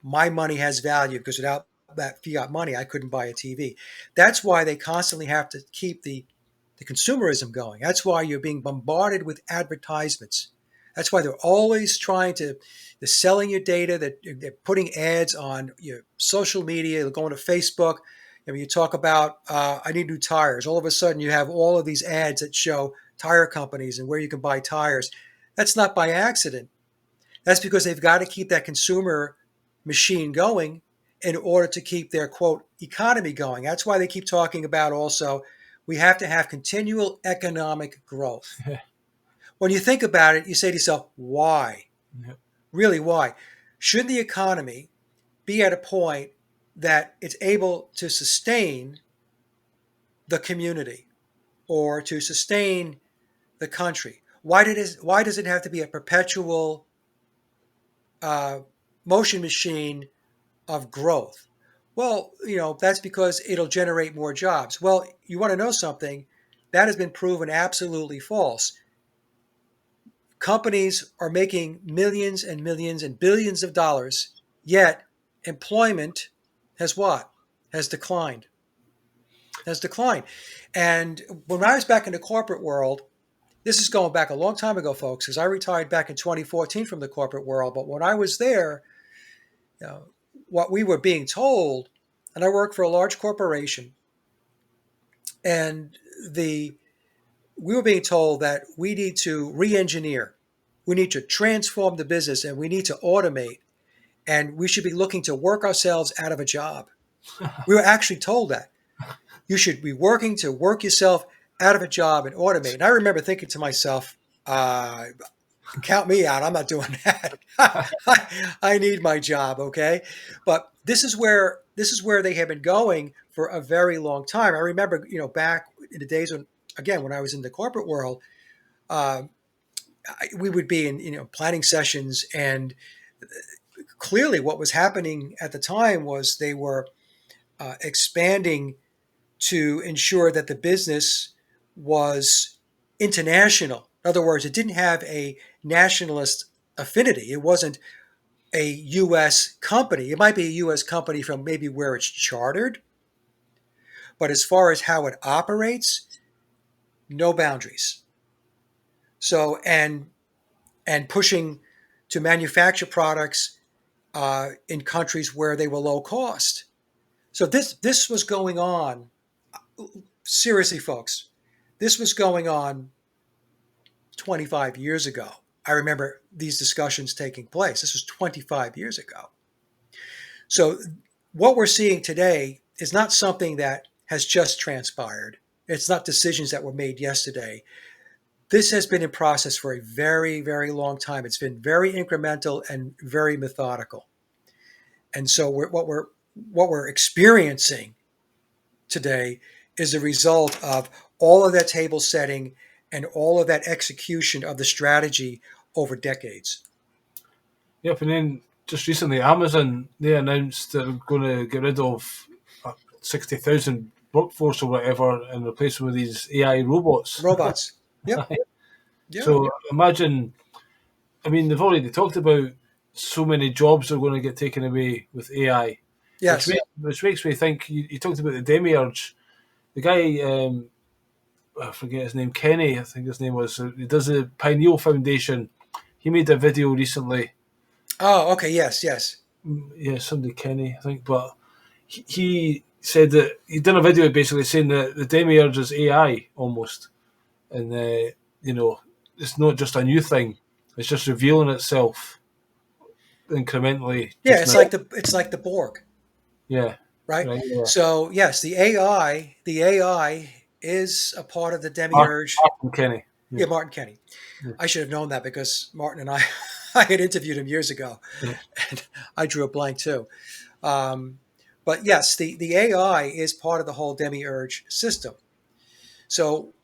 My money has value because without that fiat money, I couldn't buy a TV. That's why they constantly have to keep the consumerism going. That's why you're being bombarded with advertisements. That's why they're always trying to, they're selling your data, that they're putting ads on your social media, they're going to Facebook. I mean, you talk about, I need new tires. All of a sudden, you have all of these ads that show tire companies and where you can buy tires. That's not by accident. That's because they've got to keep that consumer machine going in order to keep their quote economy going. That's why they keep talking about also we have to have continual economic growth. When you think about it, you say to yourself, why? Yeah. Really, why? Should the economy be at a point that it's able to sustain the community or to sustain the country? Why does it have to be a perpetual uh, motion machine of growth? Well, that's because it'll generate more jobs. Well, you want to know something? That has been proven absolutely false. Companies are making millions and millions and billions of dollars, yet employment has what? Has declined. Has declined. And when I was back in the corporate world, this is going back a long time ago, folks, because I retired back in 2014 from the corporate world. But when I was there, you know, what we were being told, and I worked for a large corporation, and the we were being told that we need to re-engineer, we need to transform the business, and we need to automate, and we should be looking to work ourselves out of a job. We were actually told that you should be working to work yourself out of a job and automate. And I remember thinking to myself, count me out. I'm not doing that. I need my job, okay? But this is where they have been going for a very long time. I remember, back in the days when I was in the corporate world, uh, we would be in planning sessions, and clearly, what was happening at the time was they were expanding to ensure that the business was international. In other words, it didn't have a nationalist affinity. It wasn't a U.S. company. It might be a U.S. company from maybe where it's chartered, but as far as how it operates, no boundaries. So and pushing to manufacture products in countries where they were low cost. So this was going on. Seriously, folks, this was going on 25 years ago. I remember these discussions taking place. This was 25 years ago. So what we're seeing today is not something that has just transpired. It's not decisions that were made yesterday. This has been in process for a very, very long time. It's been very incremental and very methodical. And so what we're experiencing today is a result of all of that table setting and all of that execution of the strategy over decades. Yep, and then just recently, Amazon, they announced that they're going to get rid of 60,000 workforce or whatever and replace them with these AI robots. Robots. Yep. Yeah. So imagine, I mean, they've already talked about so many jobs are going to get taken away with AI, Yes. which makes me think. You talked about the Demiurge, the guy. I forget his name, Kenny, I think his name was. He does the Pineal Foundation. He made a video recently. Oh, okay. Yes. Yes. Yeah, somebody Kenny, I think, but he said that he done a video basically saying that the Demiurge is AI almost, and you know, it's not just a new thing; it's just revealing itself incrementally Yeah. just now. It's like the Borg, Yeah, right? right. Yeah, So yes, the AI is a part of the Demiurge. Martin Kenny. Yeah, Yeah, Martin Kenny. yeah, I should have known that because Martin and I, I had interviewed him years ago, yeah. and I drew a blank too. Um, but yes, the AI is part of the whole Demiurge system. So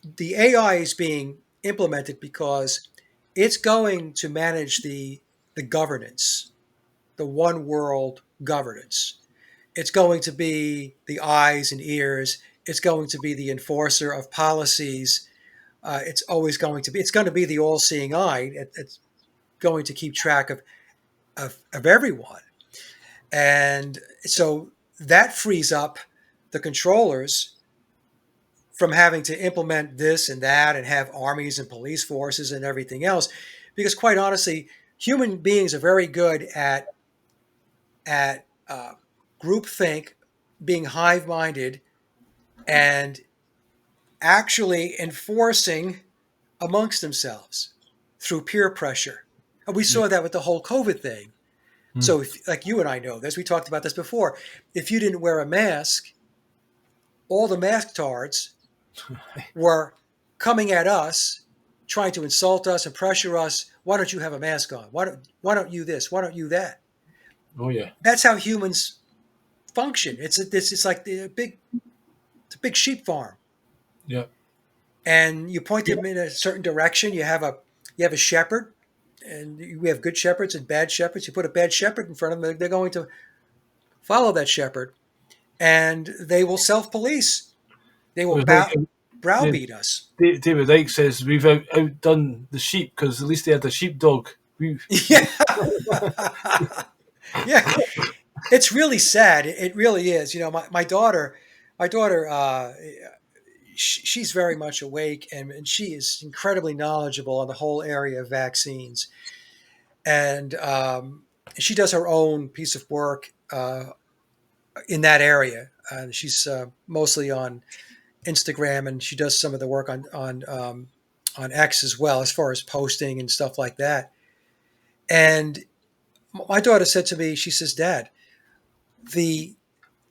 the AI is being implemented because it's going to manage the governance, the one world governance. It's going to be the eyes and ears. It's going to be the enforcer of policies. It's going to be the all-seeing eye. It's going to keep track of everyone. And so that frees up the controllers from having to implement this and that and have armies and police forces and everything else. Because quite honestly, human beings are very good at groupthink, being hive-minded, and actually enforcing amongst themselves through peer pressure. And we Yeah. saw that with the whole COVID thing. Hmm. So, like you and I know this, we talked about this before. If you didn't wear a mask, all the masktards were coming at us, trying to insult us and pressure us. Why don't you have a mask on? Why don't you this? Why don't you that? Oh yeah, That's how humans function. It's like it's a big sheep farm, yeah. and you point them in a certain direction. You have a shepherd, and we have good shepherds and bad shepherds. You put a bad shepherd in front of them, they're going to follow that shepherd, and they will self-police. They It will was like yeah, browbeat us. David Icke says we've outdone the sheep because at least they had a sheepdog. We Yeah, yeah. It's really sad. It really is. My daughter, she's very much awake, and she is incredibly knowledgeable on the whole area of vaccines. And she does her own piece of work in that area. She's mostly on Instagram, and she does some of the work on X as well, as far as posting and stuff like that. And my daughter said to me, she says, "Dad, the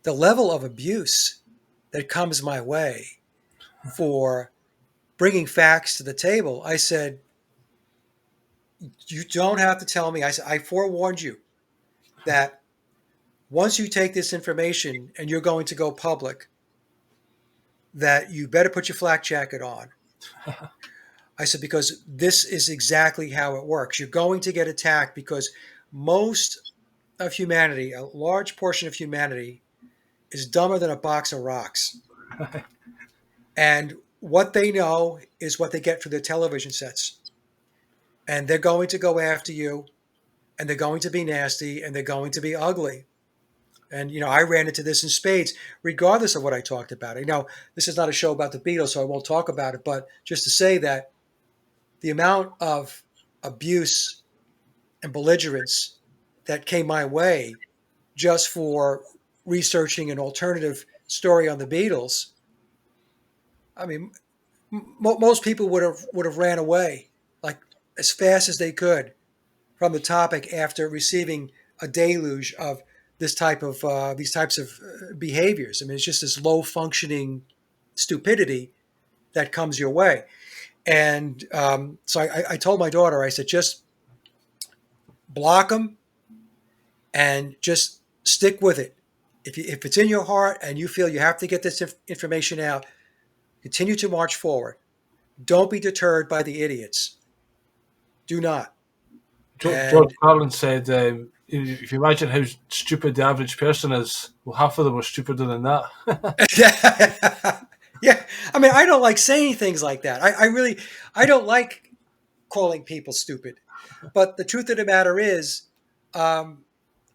the level of abuse that comes my way for bringing facts to the table." I said, "You don't have to tell me." I said, "I forewarned you that once you take this information and you're going to go public, that you better put your flak jacket on." I said, "Because this is exactly how it works. You're going to get attacked because most of humanity, a large portion of humanity, is dumber than a box of rocks. And what they know is what they get through their television sets. and they're going to go after you, and they're going to be nasty, and they're going to be ugly. And I ran into this in spades, regardless of what I talked about. This is not a show about the Beatles, so I won't talk about it. But just to say that the amount of abuse and belligerence that came my way just for researching an alternative story on the Beatles. I mean, most people would have ran away like as fast as they could from the topic after receiving a deluge of these types of behaviors. I mean, it's just this low functioning stupidity that comes your way. And so I told my daughter, I said, just block them and just stick with it. If it's in your heart and you feel you have to get this information out, continue to march forward. Don't be deterred by the idiots. Do not. George And Carlin said, if you imagine how stupid the average person is, well, half of them are stupider than that. yeah, I mean, I don't like saying things like that. I don't like calling people stupid. But the truth of the matter is, um,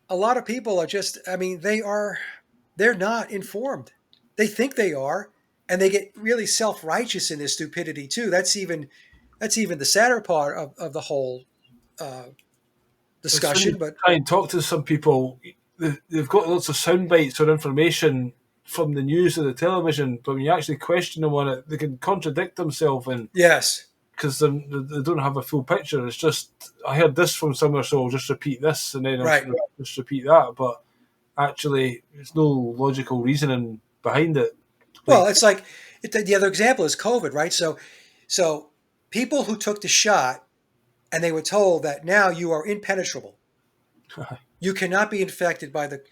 a lot of people are just, I mean, they're not informed. They think they are, and they get really self-righteous in their stupidity too. That's even the sadder part of the whole uh, As soon as discussion. you But try and talk to some people, they've got lots of sound bites or information from the news or the television, but when you actually question them on it, they can contradict themselves, and yes, because they don't have a full picture. It's just, I heard this from somewhere, so I'll just repeat this, and then I'll right. just repeat that. But actually, there's no logical reasoning behind it. Well, Like, it's like the other example is COVID, right? So people who took the shot and they were told that now you are impenetrable. You cannot be infected by the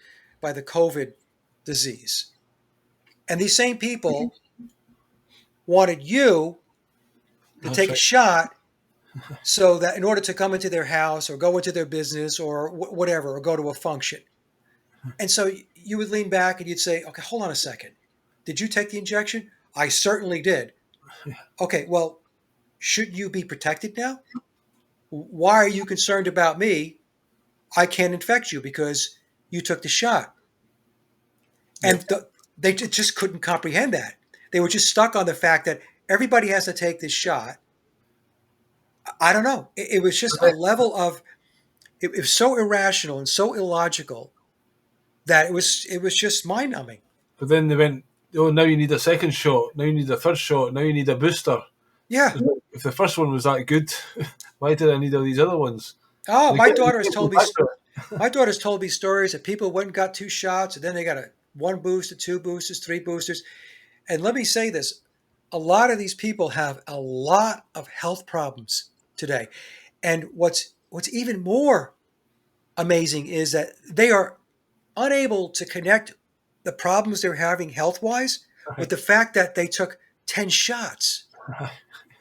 COVID disease. And these same people wanted you to that's take a right. shot so that in order to come into their house or go into their business or whatever, or go to a function. And so you would lean back and you'd say, okay, hold on a second. Did you take the injection? I certainly did. Okay, well, shouldn't you be protected now? Why are you concerned about me? I can't infect you because you took the shot. Yep. And they just couldn't comprehend that. They were just stuck on the fact that everybody has to take this shot. I don't know. It was just a level of it was so irrational and so illogical that it was just mind numbing. But then they went, oh, now you need a second shot. Now you need a third shot. Now you need a booster. Yeah. If the first one was that good, why did I need all these other ones? Oh, And my again, you daughter has can't go told me back to my daughter's told me stories that people went and got 2 shots and then they got one booster, 2 boosters, 3 boosters. And let me say this: a lot of these people have a lot of health problems today. And what's even more amazing is that they are unable to connect the problems they're having health wise with it. the fact that they took 10 shots. Right.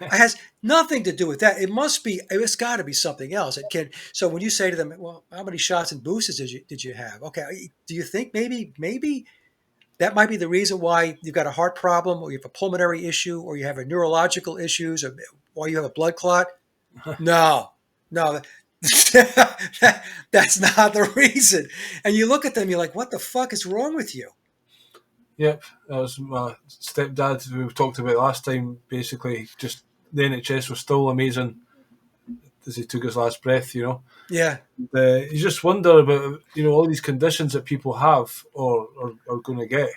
It has nothing to do with that. It's got to be something else. It can. So when you say to them, well, how many shots and boosters did you have? Okay. Do you think maybe that might be the reason why you've got a heart problem or you have a pulmonary issue or you have a neurological issues or why you have a blood clot? No, no, that's not the reason. And you look at them, you're like, what the fuck is wrong with you? Yep, that was my stepdad, who we talked about last time. Basically, just the NHS was still amazing as he took his last breath. Yeah, You just wonder about all these conditions that people have or are going to get.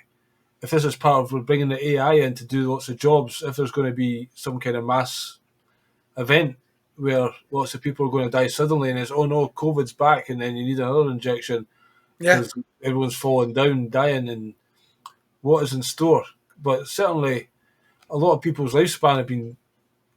If this is part of, we're bringing the AI in to do lots of jobs, if there's going to be some kind of mass event where lots of people are going to die suddenly, and it's, oh no, COVID's back, and then you need another injection yeah. because everyone's falling down, dying, and what is in store. But certainly, a lot of people's lifespan have been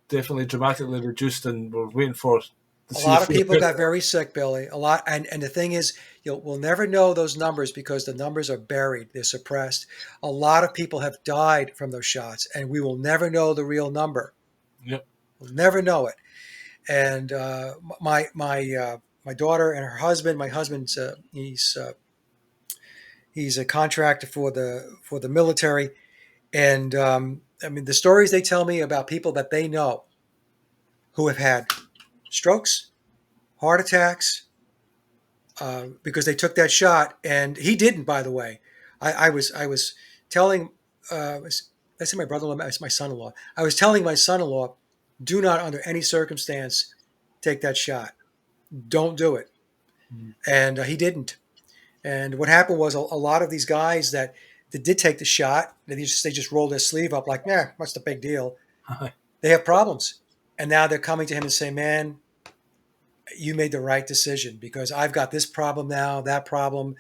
definitely dramatically reduced, and we're waiting for to A see the lot of full people picture. got very sick, Billy. A lot, and the thing is, we'll never know those numbers because the numbers are buried, they're suppressed. A lot of people have died from those shots, and we will never know the real number. Yep. We'll never know it. And my daughter and her husband. My husband's he's a contractor for the military, and I mean the stories they tell me about people that they know who have had strokes, heart attacks, because they took that shot, and he didn't. By the way, I was telling, I said my brother-in-law, it's my son-in-law. I was telling my son-in-law, do not under any circumstance take that shot. Don't do it, and he didn't. And what happened was a lot of these guys that did take the shot, they just rolled their sleeve up like, nah, what's the big deal? They have problems, and now they're coming to him and saying, man, you made the right decision because I've got this problem now, that problem.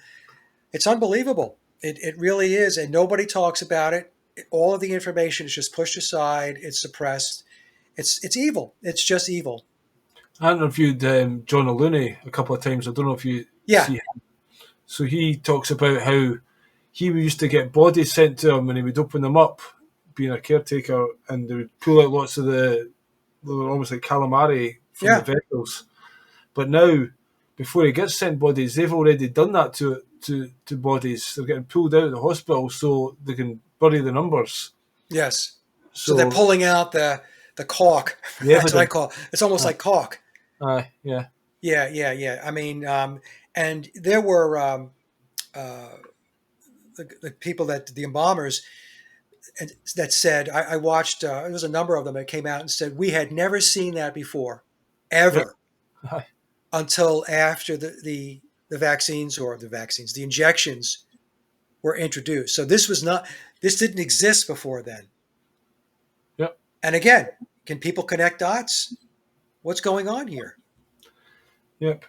It's unbelievable. It really is. And nobody talks about it. All of the information is just pushed aside. It's suppressed. It's evil. It's just evil. I interviewed John O'Looney a couple of times. I don't know if you Yeah. see him. So he talks about how he used to get bodies sent to him and he would open them up, being a caretaker, and they would pull out lots of they were almost like calamari from Yeah. the vessels. But now, before he gets sent bodies, they've already done that to bodies. They're getting pulled out of the hospital so they can bury the numbers. Yes. So they're So pulling out the caulk. the That's what I evidence. call it. It's almost like caulk. Yeah. Yeah, yeah, yeah. I mean, and there were uh, the people the embalmers that said, I watched, there was a number of them that came out and said, we had never seen that before, Yep. ever, until after the vaccines the injections were introduced. So this didn't exist before then. Yep. And again, can people connect dots? What's going on here? Yep.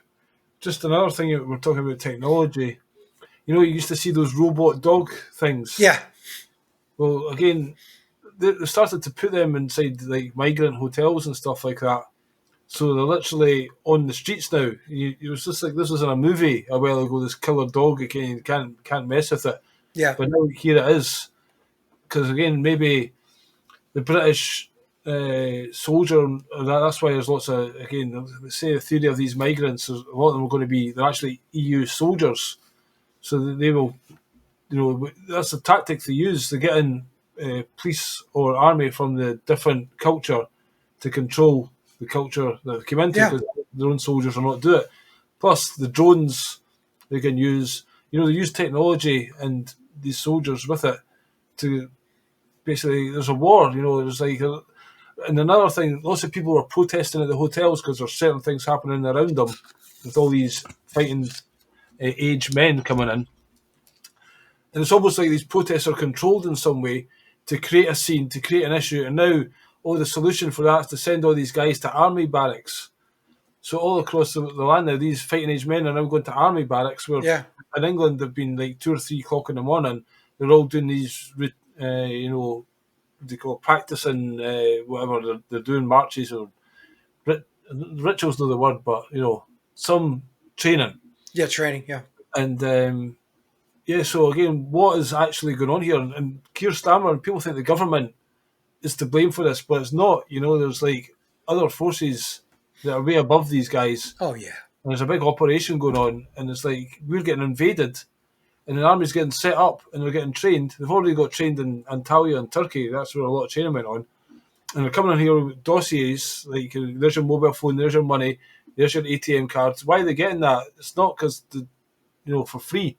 Just another thing, we're talking about technology. You used to see those robot dog things. Yeah, Well, again, they started to put them inside like migrant hotels and stuff like that. So they're literally on the streets now. It was just like this was in a movie a while ago. This killer dog, again, you can't mess with it. yeah, But now here it is. Because again, maybe the British soldier. That's why there's lots of, again, say the theory of these migrants. A lot of them are going to be, they're actually EU soldiers. So that they will, that's a tactic they use to get in police or army from the different culture to control the culture that they come into, yeah, because their own soldiers will not do it. Plus the drones they can use, they use technology and these soldiers with it to basically, there's a war, there's like, and another thing, lots of people are protesting at the hotels because there's certain things happening around them with all these fighting age men coming in. And it's almost like these protests are controlled in some way to create a scene, to create an issue. And now, the solution for that is to send all these guys to army barracks. So all across the land now, these fighting age men are now going to army barracks, where yeah, in England they've been like 2 or 3 o'clock in the morning. They're all doing these, they call practicing whatever they're doing, marches or rituals, not the word, but some training. yeah. Training, yeah, And yeah, so again, what is actually going on here? And Keir Starmer, and people think the government is to blame for this, but it's not. There's like other forces that are way above these guys. oh yeah, And there's a big operation going on, and it's like we're getting invaded, and the army's getting set up, and they're getting trained. They've already got trained in Antalya in Turkey. That's where a lot of training went on. And they're coming in here with dossiers, like there's your mobile phone, there's your money, there's your ATM cards. Why are they getting that? It's not because, for free.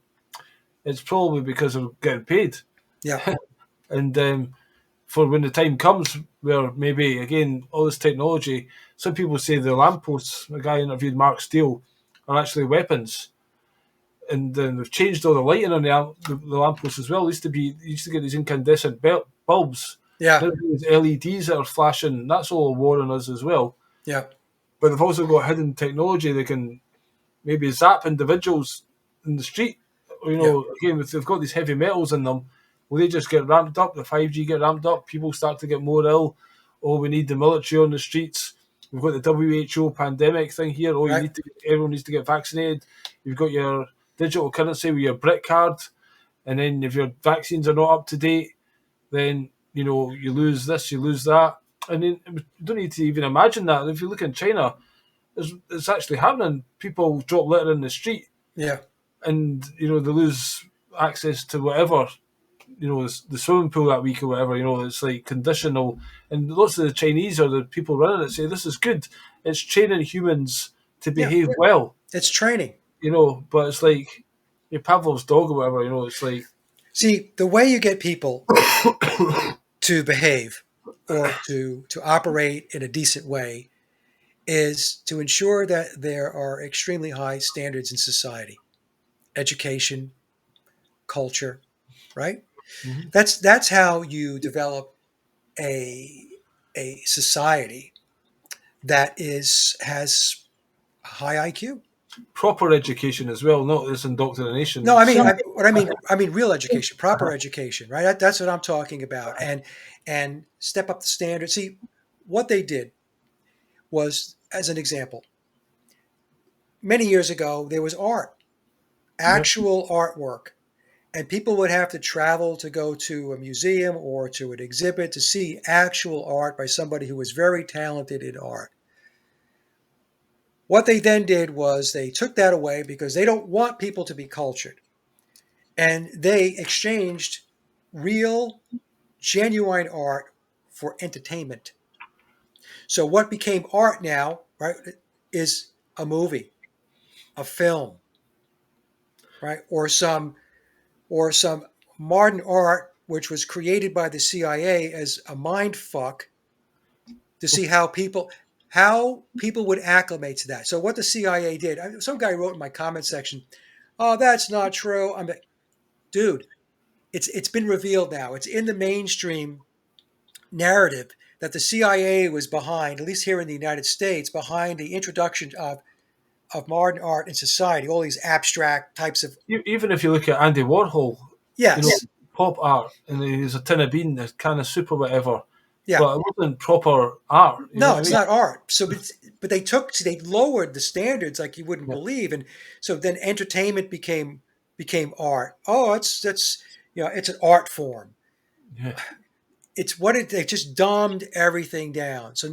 It's probably because they're getting paid. yeah, And for when the time comes where maybe, again, all this technology, some people say the lampposts, the guy interviewed Mark Steele, are actually weapons. And then they've changed all the lighting on the lampposts as well. You used to get these incandescent bulbs. yeah, Now these LEDs that are flashing, that's all a war on us as well. yeah, But they've also got hidden technology that can maybe zap individuals in the street. Again, if they've got these heavy metals in them, will they just get ramped up? The 5G get ramped up, people start to get more ill. Oh, we need the military on the streets. We've got the WHO pandemic thing here. Oh, right, everyone needs to get vaccinated. You've got your digital currency with your BRIC card, and then if your vaccines are not up to date, then you lose this, you lose that. And then you don't need to even imagine that. If you look in China, it's actually happening. People drop litter in the street, yeah, and they lose access to whatever, the swimming pool that week or whatever. It's like conditional. And lots of the Chinese or the people running it say this is good, it's training humans to Yeah. behave well, It's training. but it's like your Pavlov's dog or whatever, it's like, See, the way you get people to behave or to operate in a decent way is to ensure that there are extremely high standards in society, education, culture, right? mhm. That's how you develop a a society that is has high IQ. Proper education as well, not this No, indoctrination. I So, mean, I mean real education, proper education, right? That's what I'm talking about, and step up the standard. See, what they did was, as an example, many years ago there was art, yep, actual artwork, and people would have to travel to go to a museum or to an exhibit to see actual art by somebody who was very talented in art. What they then did was they took that away because they don't want people to be cultured, and they exchanged real genuine art for entertainment. So what became art now, right, is a movie, a film, right, or some modern art which was created by the CIA as a mind fuck to see how people would acclimate to that. So what the CIA did, some guy wrote in my comment section, "Oh, that's not true." I'm like, dude, it's been revealed now. It's in the mainstream narrative that the CIA was behind, at least here in the United States, behind the introduction of modern art in society, all these abstract types of. even if you look at Andy Warhol, you know, Yes. pop art, and there's a tin of bean, a can of soup or whatever, Yeah. but it wasn't proper art. You know No, what I it's mean? not art. So, but they lowered the standards like you wouldn't Yeah, believe, and so then entertainment became art. Oh, it's an art form. yeah. It's what they just dumbed everything down. So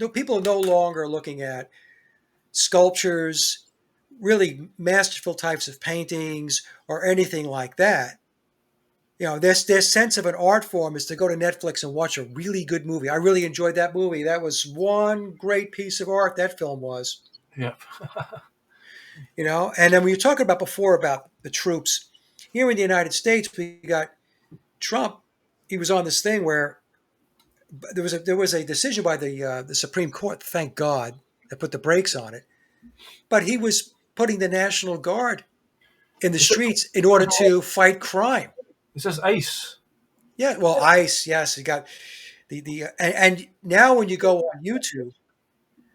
people are no longer looking at sculptures, really masterful types of paintings or anything like that. Their sense of an art form is to go to Netflix and watch a really good movie. I really enjoyed that movie. That was one great piece of art, that film was. Yeah. And then we were talking about before about the troops. Here in the United States, we got Trump. He was on this thing where there was a decision by the Supreme Court, thank God, that put the brakes on it. But he was putting the National Guard in the Is this, streets in order to fight crime. is this ICE? Yeah, well, ICE, yes, you got and now when you go on YouTube,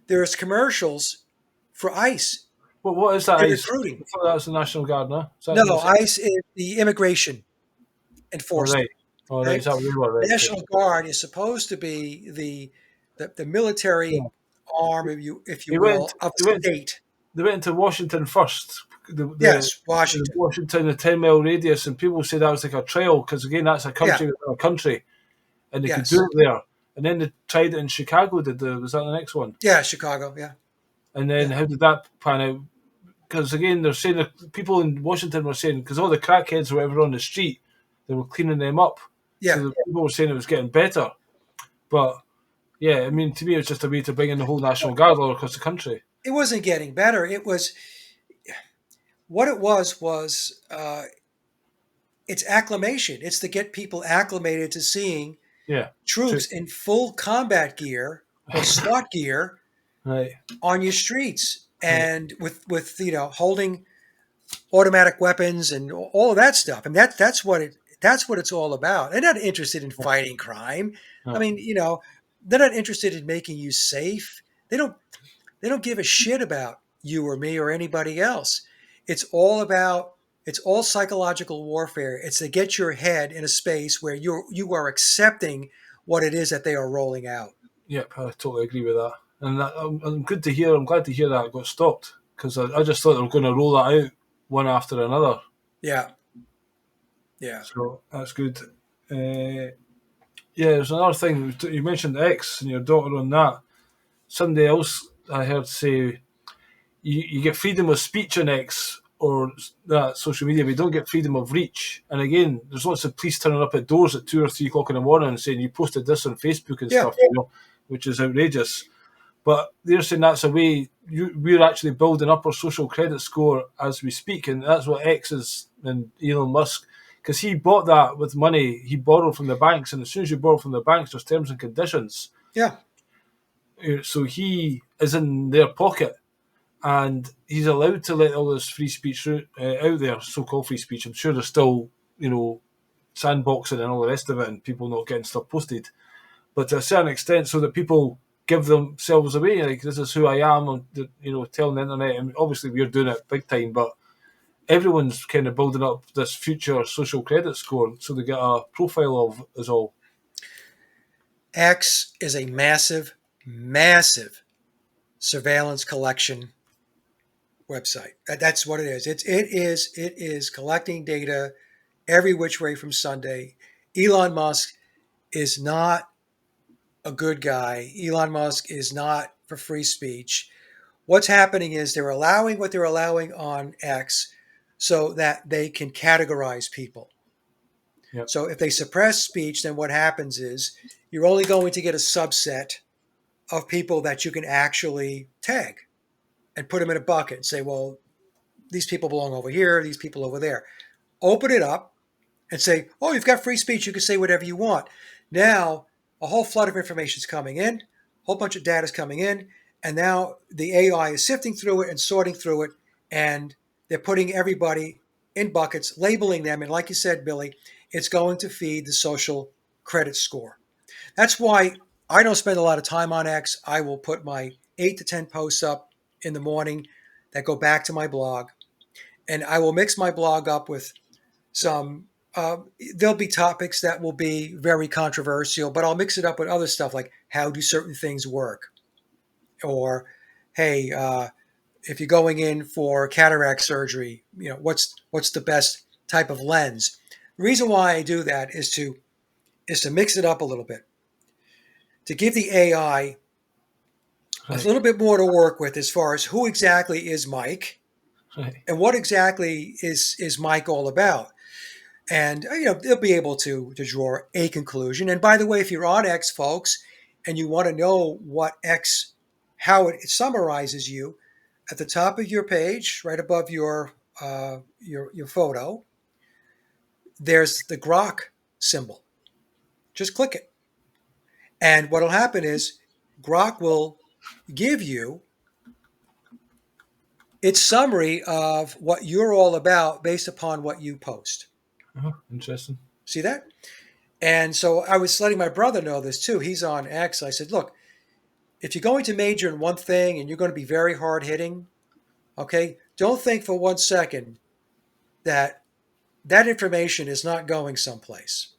there's commercials for ICE What is that in ICE? recruiting. I thought that was the National Guard, no? Is that No, the same? ICE is the immigration All right. enforcement. All right. Okay, Is that what they were? Right. Okay. National Guard is supposed to be the Yeah. military arm, if you They went. will, of They the went. state. They went into Washington first. The Yes, Washington. Washington, the 10 mile radius, and people say that was like a trial because again, that's a Yeah, country within a country, and they could do yes, it there. And then they tried it in Chicago. Was that the next one? yeah, Chicago. Yeah, And then yeah, how did that pan out? Because again, they're saying that people in Washington were saying because all the crackheads or whatever on the street, they were cleaning them up. So yeah. the people were saying it was getting better. But yeah, I mean, to me, it was just a way to bring in the whole National Guard all across the country. It wasn't getting better. It was what it was it's acclimation. It's to get people acclimated to seeing Yeah, true. troops in full combat gear or SWAT gear Right. on your streets Right. and with holding automatic weapons and all of that stuff. And that's what it's all about. They're not interested in fighting crime. I No. mean, they're not interested in making you safe. They don't give a shit about you or me or anybody else. It's all about it's all psychological warfare. It's to get your head in a space where you are accepting what it is that they are rolling out. Yep, I totally agree with that. And I'm good to hear. I'm glad to hear that it got stopped because I just thought they were going to roll that out one after another. Yeah. Yeah. So that's good. Uh, yeah, there's another thing you mentioned X and your daughter on that. Somebody else I heard say you get freedom of speech on X or that social media, but you don't get freedom of reach. And again, there's lots of police turning up at doors at 2 or 3 o'clock in the morning and saying you posted this on Facebook and Yeah. stuff, which is outrageous. But they're saying that's a way we're actually building up our social credit score as we speak, and that's what X is and Elon Musk, because he bought that with money he borrowed from the banks, and as soon as you borrow from the banks, there's terms and conditions. Yeah. So he is in their pocket, and he's allowed to let all this free speech out there, so-called free speech. I'm sure there's still, sandboxing and all the rest of it, and people not getting stuff posted, but to a certain extent, so that people give themselves away. Like, this is who I am, and telling the internet. And obviously, we're doing it big time, but everyone's kind of building up this future social credit score, so they get a profile of us all. X is a massive, massive surveillance collection website. That's what it is. It is collecting data every which way from Sunday. Elon Musk is not a good guy. Elon Musk is not for free speech. What's happening is they're allowing what they're allowing on X so that they can categorize people. Yep. So if they suppress speech, then what happens is you're only going to get a subset of people that you can actually tag and put them in a bucket and say, well, these people belong over here, these people over there. Open it up and say, oh, you've got free speech. You can say whatever you want. Now, a whole flood of information is coming in, a whole bunch of data is coming in, and now the AI is sifting through it and sorting through it, and they're putting everybody in buckets, labeling them. And like you said, Billy, it's going to feed the social credit score. That's why I don't spend a lot of time on X. I will put my 8 to 10 posts up in the morning that go back to my blog, and I will mix my blog up with some there'll be topics that will be very controversial, but I'll mix it up with other stuff like how do certain things work, or hey, if you're going in for cataract surgery, what's the best type of lens. The reason why I do that is to mix it up a little bit, to give the AI a Right. little bit more to work with as far as who exactly is Mike Right. and what exactly is Mike all about. And they'll be able to draw a conclusion. And by the way, if you're on X, folks, and you want to know what X, how it summarizes you, at the top of your page, right above your photo, there's the grok symbol. Just click it, and what'll happen is Grok will give you its summary of what you're all about based upon what you post. Interesting. See that? And so I was letting my brother know this too. He's on X. I said, look, if you're going to major in one thing and you're going to be very hard hitting, okay, don't think for 1 second that information is not going someplace.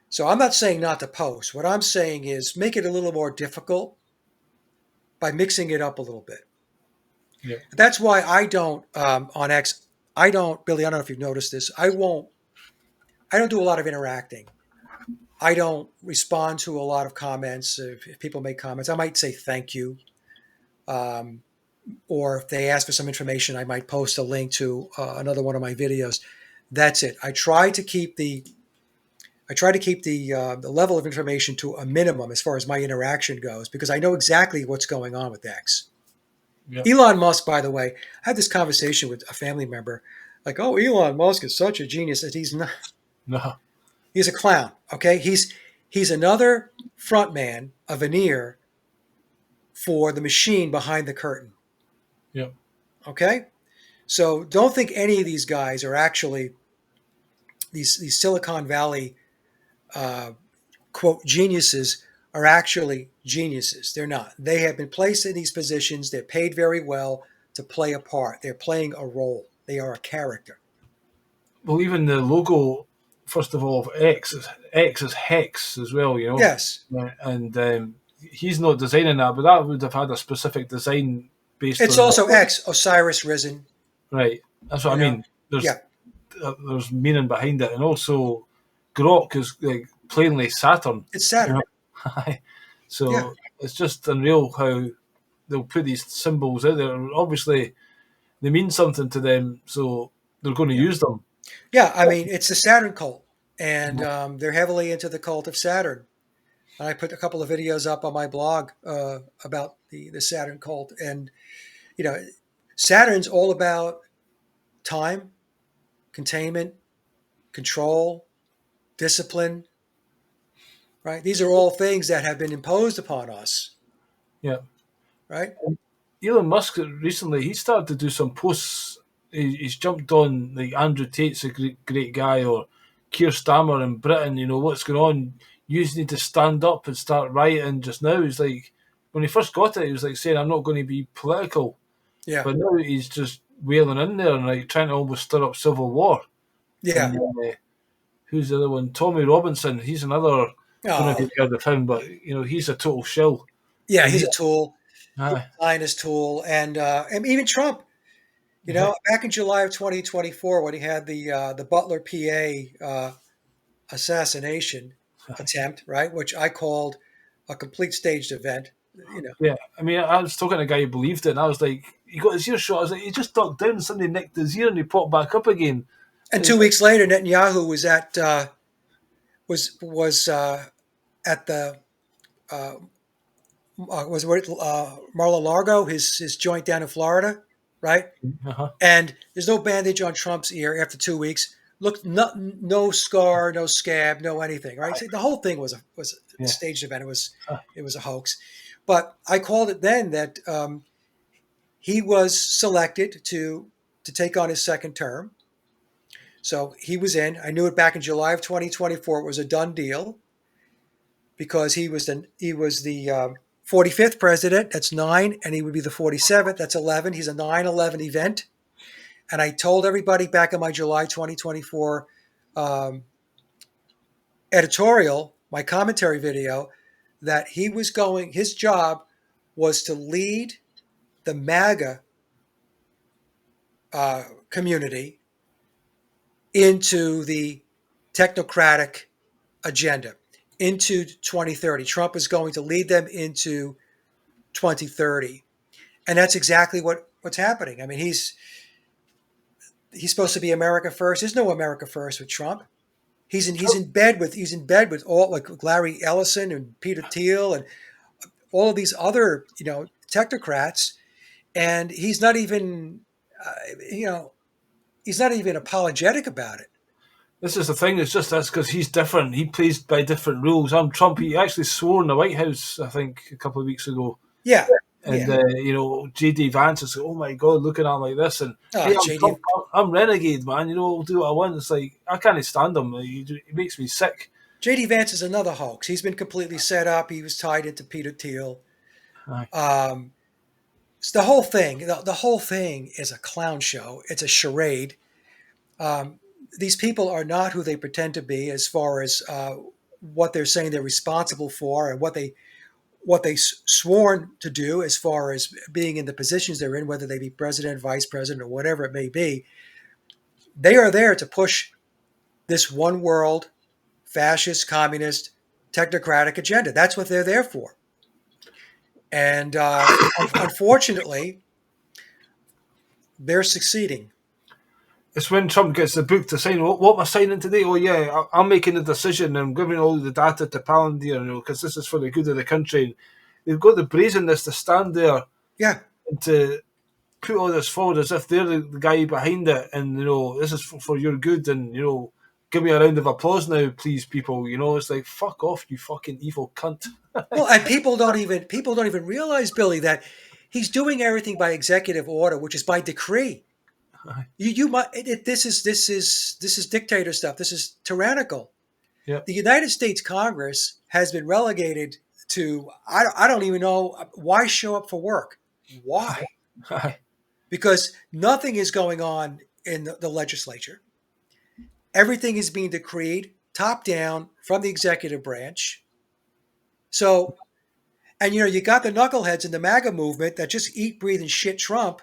So I'm not saying not to post. What I'm saying is make it a little more difficult by mixing it up a little bit. Yeah. That's why I don't on X. I don't, Billy. I don't know if you've noticed this. I don't do a lot of interacting. I don't respond to a lot of comments. If people make comments, I might say thank you. Or if they ask for some information, I might post a link to another one of my videos. That's it. I try to keep the level of information to a minimum as far as my interaction goes, because I know exactly what's going on with X. Yep. Elon Musk, by the way, I had this conversation with a family member, like, "Oh, Elon Musk is such a genius." And he's not. No. He's a clown. Okay, he's another front man, a veneer for the machine behind the curtain. Yep. Okay, so don't think any of these guys are actually these Silicon Valley quote geniuses are actually geniuses. They're not. They have been placed in these positions. They're paid very well to play a part. They're playing a role. They are a character. Well, even the logo, first of all, of X is hex as well. Yes, And he's not designing that, but that would have had a specific design based it's on also X, Osiris Risen. right. That's what I You know, mean. There's yeah, there's meaning behind it, and also Grok is like plainly Saturn. it's Saturn. Yeah, So it's just unreal how they'll put these symbols out there. Obviously, they mean something to them, so they're going to yeah, use them. yeah. I mean, it's the Saturn cult, and they're heavily into the cult of Saturn. And I put a couple of videos up on my blog about the Saturn cult. And, you know, Saturn's all about time, containment, control, discipline, right? These are all things that have been imposed upon us, Yeah. right? Elon Musk recently he started to do some posts. He's jumped on like Andrew Tate's a great guy, or Keir Starmer in Britain. You know what's going on. You just need to stand up and start rioting. Just now, he's like when he first got it, he was like saying, "I'm not going to be political," Yeah. but now he's just wailing in there and like trying to almost stir up civil war. Yeah. And who's the other one? Tommy Robinson. He's another. Don't know if Oh, you've heard of him, but he's a total shill. yeah. And He's he, a tool. He's aye, a Zionist tool. And even Trump, aye, back in July of 2024, when he had the Butler, PA assassination attempt, right, which I called a complete staged event. yeah. I mean, I was talking to a guy who believed it, and I was like, he got his ear shot. I was like, he just ducked down, somebody nicked his ear, and he popped back up again. And It's 2 weeks later, Netanyahu was at at the uh, was where Mar-a-Lago, his joint down in Florida, right? uh-huh, And there's no bandage on Trump's ear after 2 weeks. Look, no scar, no scab, no anything, right? See, the whole thing was a yeah, staged event. It was a hoax. But I called it then that he was selected to take on his second term. So he was in. I knew it back in July of 2024. It was a done deal because he was the 45th president. That's 9, and he would be the 47th. That's 11. He's a 9/11 event. And I told everybody back in my July 2024 um, editorial, my commentary video, that his job was to lead the MAGA community into the technocratic agenda, into 2030. Trump is going to lead them into 2030. And that's exactly what's happening. I mean, he's supposed to be America first. There's no America first with Trump. He's in bed with all like Larry Ellison and Peter Thiel and all of these other technocrats, and uh, you know he's not even apologetic about it. this is the thing. It's just that's because he's different. He plays by different rules. I'm Trump. He actually swore in the White House, I think, a couple of weeks ago. Yeah, And yeah. JD Vance is like, oh my god, looking at him like this, and hey, I'm JD. Trump, I'm renegade, man. I'll do what I want. It's like I can't stand him. He makes me sick. JD Vance is another hoax. He's been completely set up. He was tied into Peter Thiel. Aye. It's the whole thing. The whole thing is a clown show. It's a charade. Um, these people are not who they pretend to be, as far as what they're saying they're responsible for, and what they sworn to do, as far as being in the positions they're in, whether they be president, vice president, or whatever it may be. They are there to push this one world, fascist, communist, technocratic agenda. That's what they're there for. And unfortunately, they're succeeding. It's when Trump gets the book to sign. What am I signing today? Oh yeah, I'm making the decision. I'm giving all the data to Palantir, because this is for the good of the country. And they've got the brazenness to stand there Yeah. and to put all this forward as if they're the guy behind it, and this is for your good, and give me a round of applause now, please, people. It's like fuck off, you fucking evil cunt. Well, and people don't even realize, Billy, that he's doing everything by executive order, which is by decree. You might this is dictator stuff. This is tyrannical. Yeah. The United States Congress has been relegated to I don't even know why show up for work. Why? Because nothing is going on in the legislature. Everything is being decreed top down from the executive branch. So, and you got the knuckleheads in the MAGA movement that just eat, breathe, and shit Trump.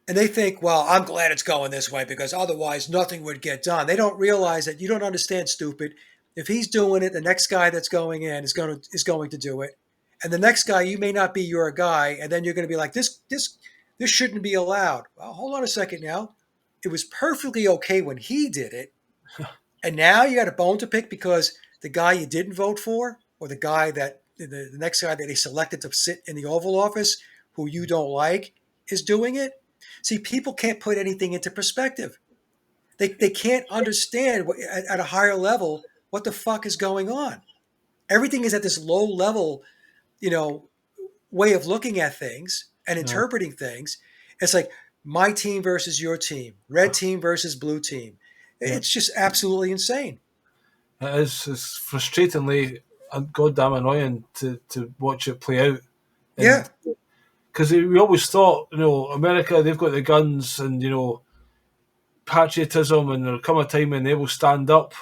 And they think, well, I'm glad it's going this way because otherwise nothing would get done. They don't realize that you don't understand, stupid. If he's doing it, the next guy that's going in is going to do it. And the next guy, you may not be your guy, and then you're going to be like, this shouldn't be allowed. Well, hold on a second now. It was perfectly okay when he did it. And now you got a bone to pick because the guy you didn't vote for or the guy that the next guy that they selected to sit in the Oval Office, who you don't like, is doing it. See, people can't put anything into perspective. They can't understand at a higher level what the fuck is going on. Everything is at this low level, you know, way of looking at things and Yeah. interpreting things. It's like my team versus your team, red team versus blue team. Yeah. It's just absolutely insane. It is. It's frustratingly and goddamn annoying to watch it play out. And Yeah. because we always thought, America, they've got the guns and, patriotism, and there'll come a time when they will stand up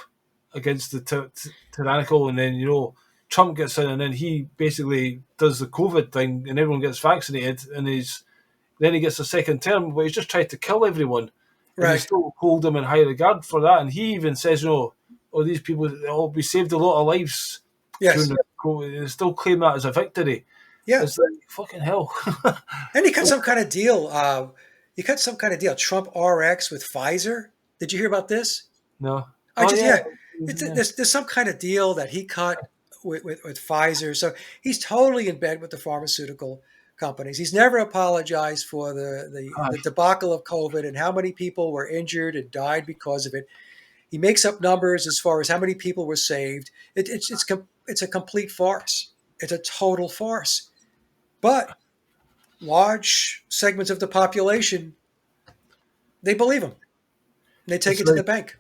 against the tyrannical, and then, Trump gets in and then he basically does the COVID thing and everyone gets vaccinated and then he gets a second term, but he's just tried to kill everyone. And they Right. still hold him in high regard for that. And he even says, oh, these people, we saved a lot of lives during Yes. the COVID. They still claim that as a victory. Yeah. It's like, fucking hell. And he cut some kind of deal. He cut some kind of deal. Trump RX with Pfizer. Did you hear about this? No. I Oh, just yeah. yeah. Yeah. There's some kind of deal that he cut with Pfizer. So he's totally in bed with the pharmaceutical companies. He's never apologized for the Gosh. debacle of COVID and how many people were injured and died because of it. He makes up numbers as far as how many people were saved. It's a complete farce. It's a total farce. But large segments of the population, they believe him. They take It's it to the like bank.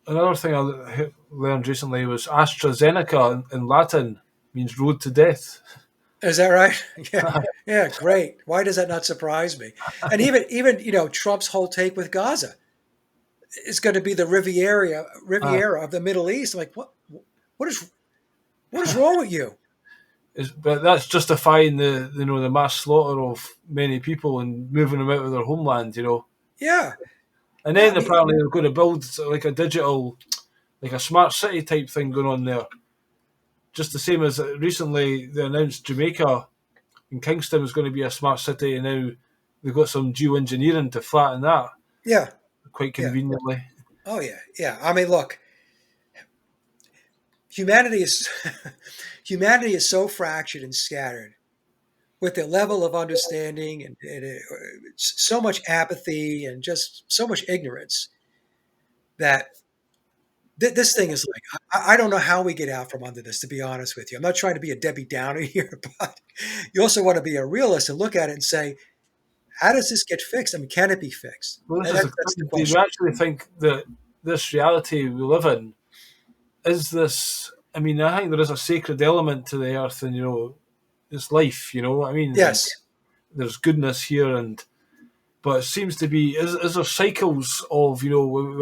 another thing I learned recently was AstraZeneca in Latin means road to death. Is that right? Yeah, yeah, great. Why does that not surprise me? And even Trump's whole take with Gaza is going to be the Uh, Riviera of the Middle East. I'm like, what is what is wrong with you? but that's justifying the mass slaughter of many people and moving them out of their homeland. Yeah, And yeah. I then mean, apparently they're going to build like a digital, like a smart city type thing going on there. Just the same as recently they announced Jamaica and Kingston was going to be a smart city, and now they've got some geoengineering to flatten that yeah, quite yeah. conveniently. Oh yeah, yeah. I mean, look, humanity is humanity is so fractured and scattered with the level of understanding and so much apathy and just so much ignorance that this thing is like I don't know how we get out from under this. To be honest with you, I'm not trying to be a Debbie Downer here, but you also want to be a realist and look at it and say, how does this get fixed? I mean, can it be fixed? Well, this And is the that's the thing. Do you question. actually think that this reality we live in is this? I mean, I think there is a sacred element to the earth, and it's life. You know what I mean? And Yes. there's goodness here, but it seems to be is there cycles of we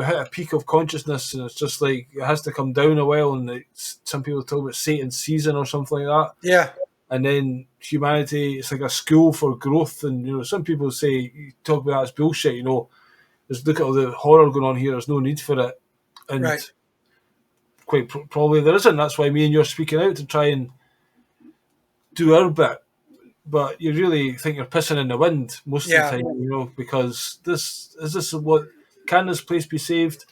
hit a peak of consciousness, and it's just like it has to come down a while, and some people talk about Satan's season or something like that. Yeah. And then humanity, it's like a school for growth. And some people say you talk about that as bullshit. Just look at all the horror going on here. There's no need for it, and Right. quite probably there isn't. That's why me and you're speaking out to try and do our bit. But you really think you're pissing in the wind most of the Yeah. time, because this what can this place be saved?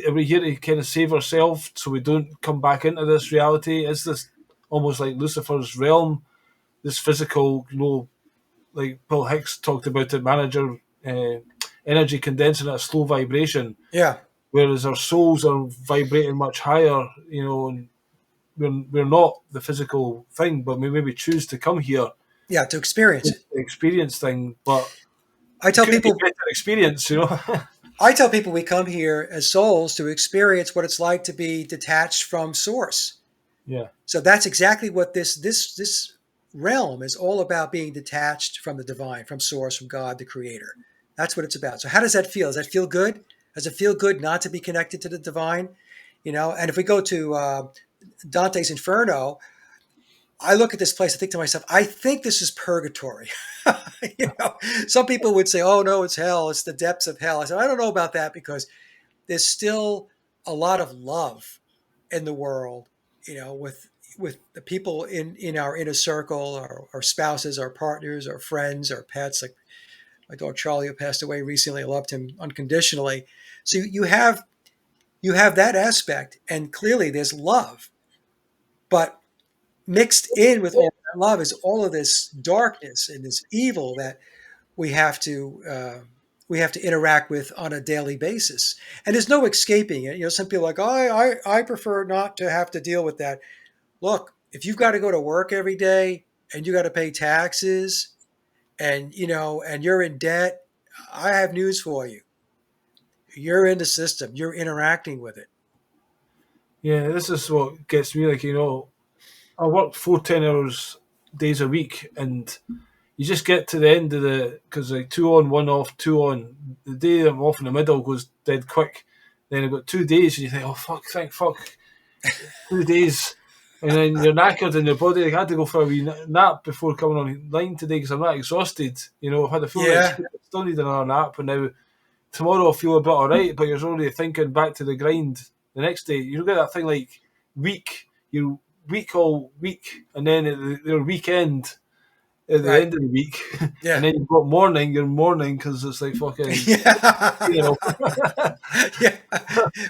Are we here to kind of save ourselves so we don't come back into this reality? Is this almost like Lucifer's realm? This physical, like Paul Hicks talked about it, manager energy condensing at a slow vibration, Yeah. whereas our souls are vibrating much higher, and we're not the physical thing, but we maybe choose to come here Yeah. To experience to it. experience thing, but I it tell could be a people better experience. I tell people we come here as souls to experience what it's like to be detached from source. Yeah, So that's exactly what this realm is all about: being detached from the divine, from source, from God, the creator. That's what it's about. So how does that feel? Does that feel good? Does it feel good not to be connected to the divine? And if we go to Dante's Inferno, I look at this place, I think to myself, I think this is purgatory. Some people would say, oh no, it's hell. It's the depths of hell. I said, I don't know about that, because there's still a lot of love in the world, with the people in our inner circle, our spouses, our partners, our friends, our pets. Like my dog Charlie, who passed away recently, I loved him unconditionally. So you have that aspect, and clearly there's love, but mixed in with all that love is all of this darkness and this evil that we have to interact with on a daily basis, and there's no escaping it. Some people are like, oh, I prefer not to have to deal with that. Look, if you've got to go to work every day and you got to pay taxes, and and you're in debt, I have news for you. You're in the system. You're interacting with it. Yeah, this is what gets me. Like, I work 4 10 hours days a week, and you just get to the end of because like 2 on, 1 off, 2 on. The day I'm off in the middle goes dead quick. Then I've got 2 days, and you think, oh fuck, thank fuck, 2 days. And then you're knackered in your body. Like, I had to go for a wee nap before coming online today because I'm not exhausted. I've had a full night's Yeah, sleep. I still need another nap, and now tomorrow I'll feel a bit alright. But you're already thinking back to the grind the next day. You get that thing like week. You're week all week, and then at your weekend at the right. end of the week, and Yeah. then you've got your morning because it's like fucking, you Yeah. know. Yeah.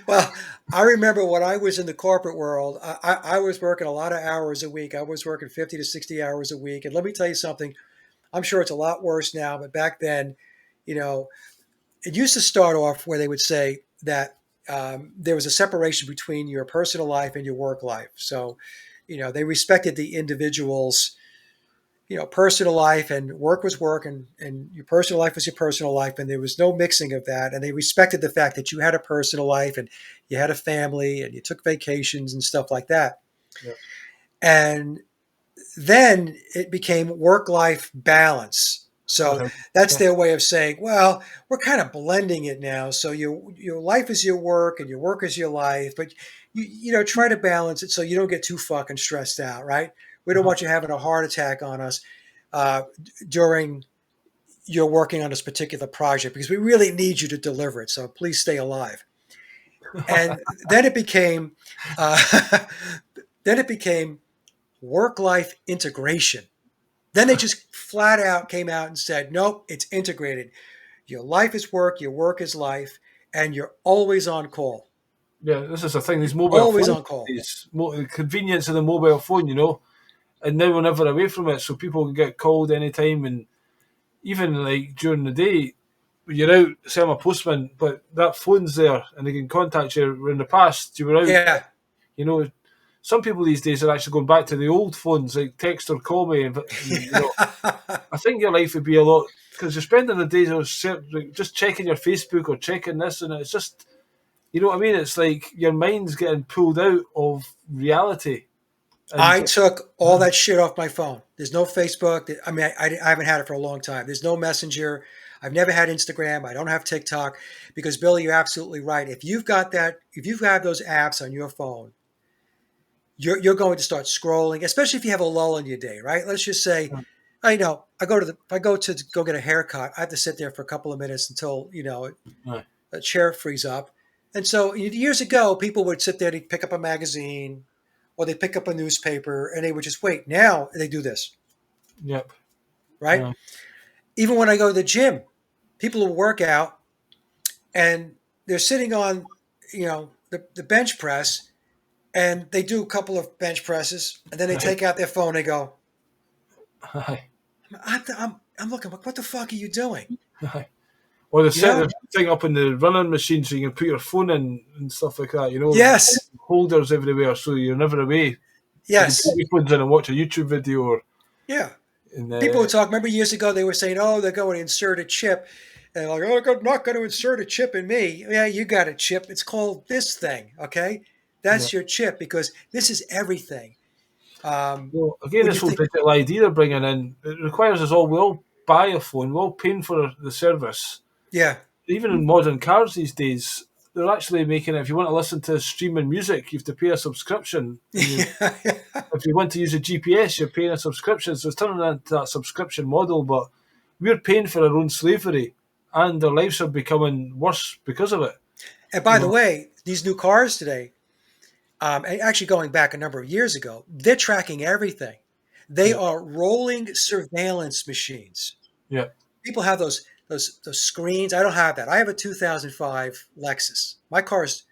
Well, I remember when I was in the corporate world, I was working a lot of hours a week. I was working 50 to 60 hours a week. And let me tell you something, I'm sure it's a lot worse now, but back then, you know, it used to start off where they would say that there was a separation between your personal life and your work life. So, they respected the individual's personal life, and work was work, and your personal life was your personal life, and there was no mixing of that. And they respected the fact that you had a personal life and you had a family and you took vacations and stuff like that. Yeah. And then it became work life balance. So Uh-huh. that's Yeah. their way of saying, well, we're kind of blending it now. So your life is your work and your work is your life, but try to balance it so you don't get too fucking stressed out, right? We don't Uh-huh. want you having a heart attack on us during you're working on this particular project because we really need you to deliver it. So please stay alive. And then it became, uh, then it became work life integration. Then they just flat out came out and said, nope, it's integrated. Your life is work, your work is life, and you're always on call. Yeah, this is the thing. These mobile Always phones, on call. the convenience of the mobile phone, and now we're never away from it. So people can get called anytime, and even like during the day, when you're out, say I'm a postman, but that phone's there and they can contact you. Where in the past, you were out, Yeah. you know. Some people these days are actually going back to the old phones, like text or call me, and I think your life would be a lot because you're spending the days just checking your Facebook or checking this, and it's just, you know what I mean. It's like your mind's getting pulled out of reality, and I took all that shit off my phone. There's no Facebook. I mean, I haven't had it for a long time. There's no Messenger. I've never had Instagram. I don't have TikTok because Billy, you're absolutely right. If you've got that, if you've got those apps on your phone, you're going to start scrolling, especially if you have a lull in your day, right? Let's just say, I know if I go to go get a haircut, I have to sit there for a couple of minutes until uh, a chair frees up. And so years ago, people would sit there, they'd pick up a magazine or they pick up a newspaper and they would just wait. Now they do this, yep, right? Even when I go to the gym, people will work out and they're sitting on, the bench press, and they do a couple of bench presses and then they right, take out their phone and they go, aye, I'm looking, what the fuck are you doing? aye. Or they You set know? the thing up in the running machine so you can put your phone in and stuff like that. Yes. Holders everywhere so you're never away. You can put Yes. your phones in and watch a YouTube video or Yeah. in People would talk. Remember years ago, they were saying, "Oh, they're going to insert a chip," and like, "Oh, they're not going to insert a chip in me." Yeah, you got a chip. It's called this thing. Okay, yeah. that's your chip because this is everything. Well, again, When you this whole think, digital ID they're bringing in, it requires us all, we all buy a phone, we're all paying for the service. yeah, Even in modern cars these days, they're actually making it, if you want to listen to streaming music, you have to pay a subscription. And if you want to use a GPS, you're paying a subscription. So it's turning into that subscription model, but we're paying for our own slavery and our lives are becoming worse because of it. and You by the know, way, these new cars today, and actually going back a number of years ago, they're tracking everything. They yeah, are rolling surveillance machines. yeah, People have those screens. I don't have that. I have a 2005 Lexus. My car's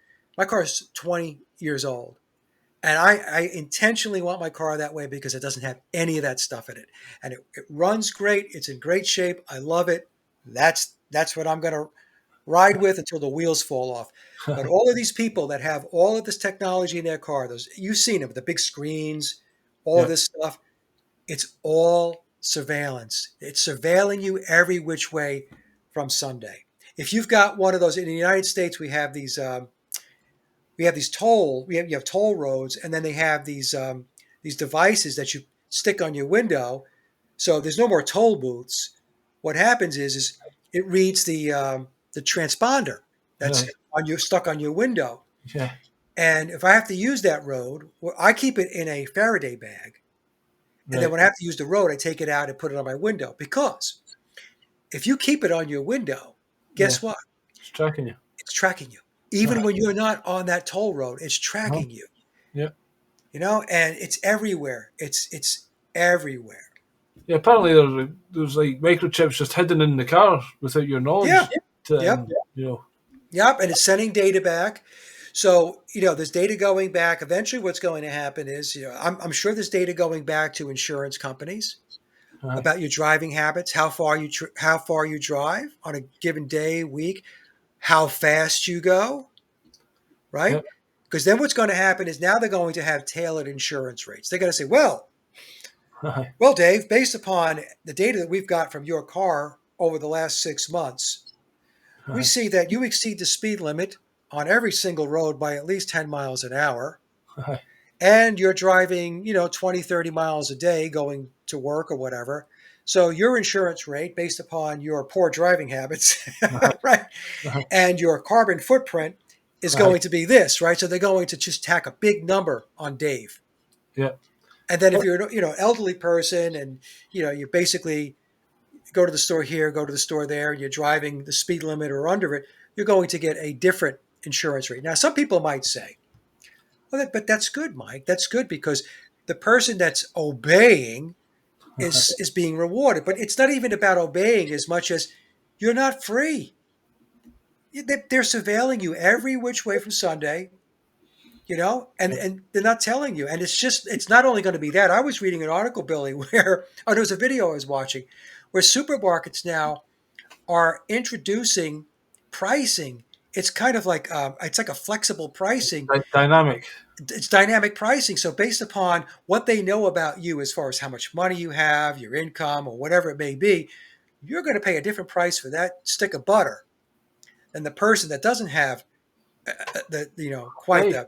20 years old. And I intentionally want my car that way because it doesn't have any of that stuff in it. And it runs great. It's in great shape. I love it. That's what I'm going to ride with until the wheels fall off. But all of these people that have all of this technology in their car, those you've seen them, the big screens, all of Yeah. this stuff, it's all surveillance. It's surveilling you every which way from Sunday. If you've got one of those in the United States, we have these you have toll roads, and then they have these devices that you stick on your window. So there's no more toll booths. What happens is it reads the transponder that's Right. on you stuck on your window. Yeah. And if I have to use that road, well, I keep it in a Faraday bag. And then Right. when I have to use the road, I take it out and put it on my window. Because if you keep it on your window, Yeah. guess what? It's tracking you. It's tracking you. Even when you're not on that toll road, it's Uh-huh. tracking you. Yeah. And it's everywhere. It's everywhere. Yeah. Apparently, there's like microchips just hidden in the car without your knowledge. Yeah. Yep. You know. Yep. And it's sending data back. So, there's data going back. Eventually, what's going to happen is, I'm sure there's data going back to insurance companies Aye. about your driving habits, how far you drive on a given day, week, how fast you go, right? Yep. Because then what's going to happen is now they're going to have tailored insurance rates. They're going to say, Aye. well, Dave, based upon the data that we've got from your car over the last 6 months, we Aye. see that you exceed the speed limit on every single road by at least 10 miles an hour. Aye. And you're driving, 20, 30 miles a day going to work or whatever. So your insurance rate based upon your poor driving habits, Aye. right, Aye. and your carbon footprint is Aye. going to be this, right? So they're going to just tack a big number on Dave. Yeah. And then if you're, elderly person and, you basically go to the store here, go to the store there, and you're driving the speed limit or under it, you're going to get a different insurance rate. Now, some people might say, well, but that's good, Mike. That's good because the person that's obeying is being rewarded. But it's not even about obeying as much as you're not free. They're surveilling you every which way from Sunday, and they're not telling you. And it's not only going to be that. I was reading an article, Billy, where, there was a video I was watching where supermarkets now are introducing pricing. It's kind of like it's like a flexible pricing. Dynamic. It's dynamic pricing. So based upon what they know about you as far as how much money you have, your income, or whatever it may be, you're going to pay a different price for that stick of butter than the person that doesn't have quite Right.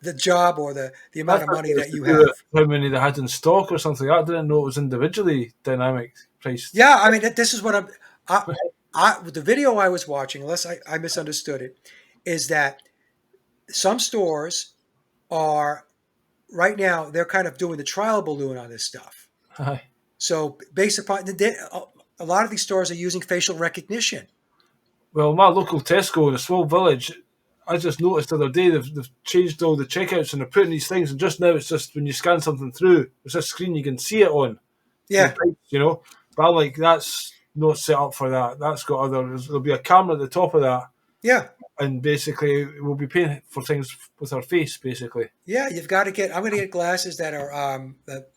the job or the I amount of thought money it was that to you do with have. how many they had in stock or something. I didn't know it was individually dynamic priced. Yeah, I mean, this is what the video I was watching, unless I misunderstood it, is that some stores are right now they're kind of doing the trial balloon on this stuff. Aye. So based upon a lot of these stores are using facial recognition. Well, my local Tesco in a small village, I just noticed the other day they've changed all the checkouts and they're putting these things, and just now it's just when you scan something through, it's a screen you can see it on. The Yeah, price. But I'm like, that's not set up for that. That's got there'll be a camera at the top of that, yeah, and basically we'll be paying for things with our face, basically. yeah. You've got to get. I'm going to get glasses that are that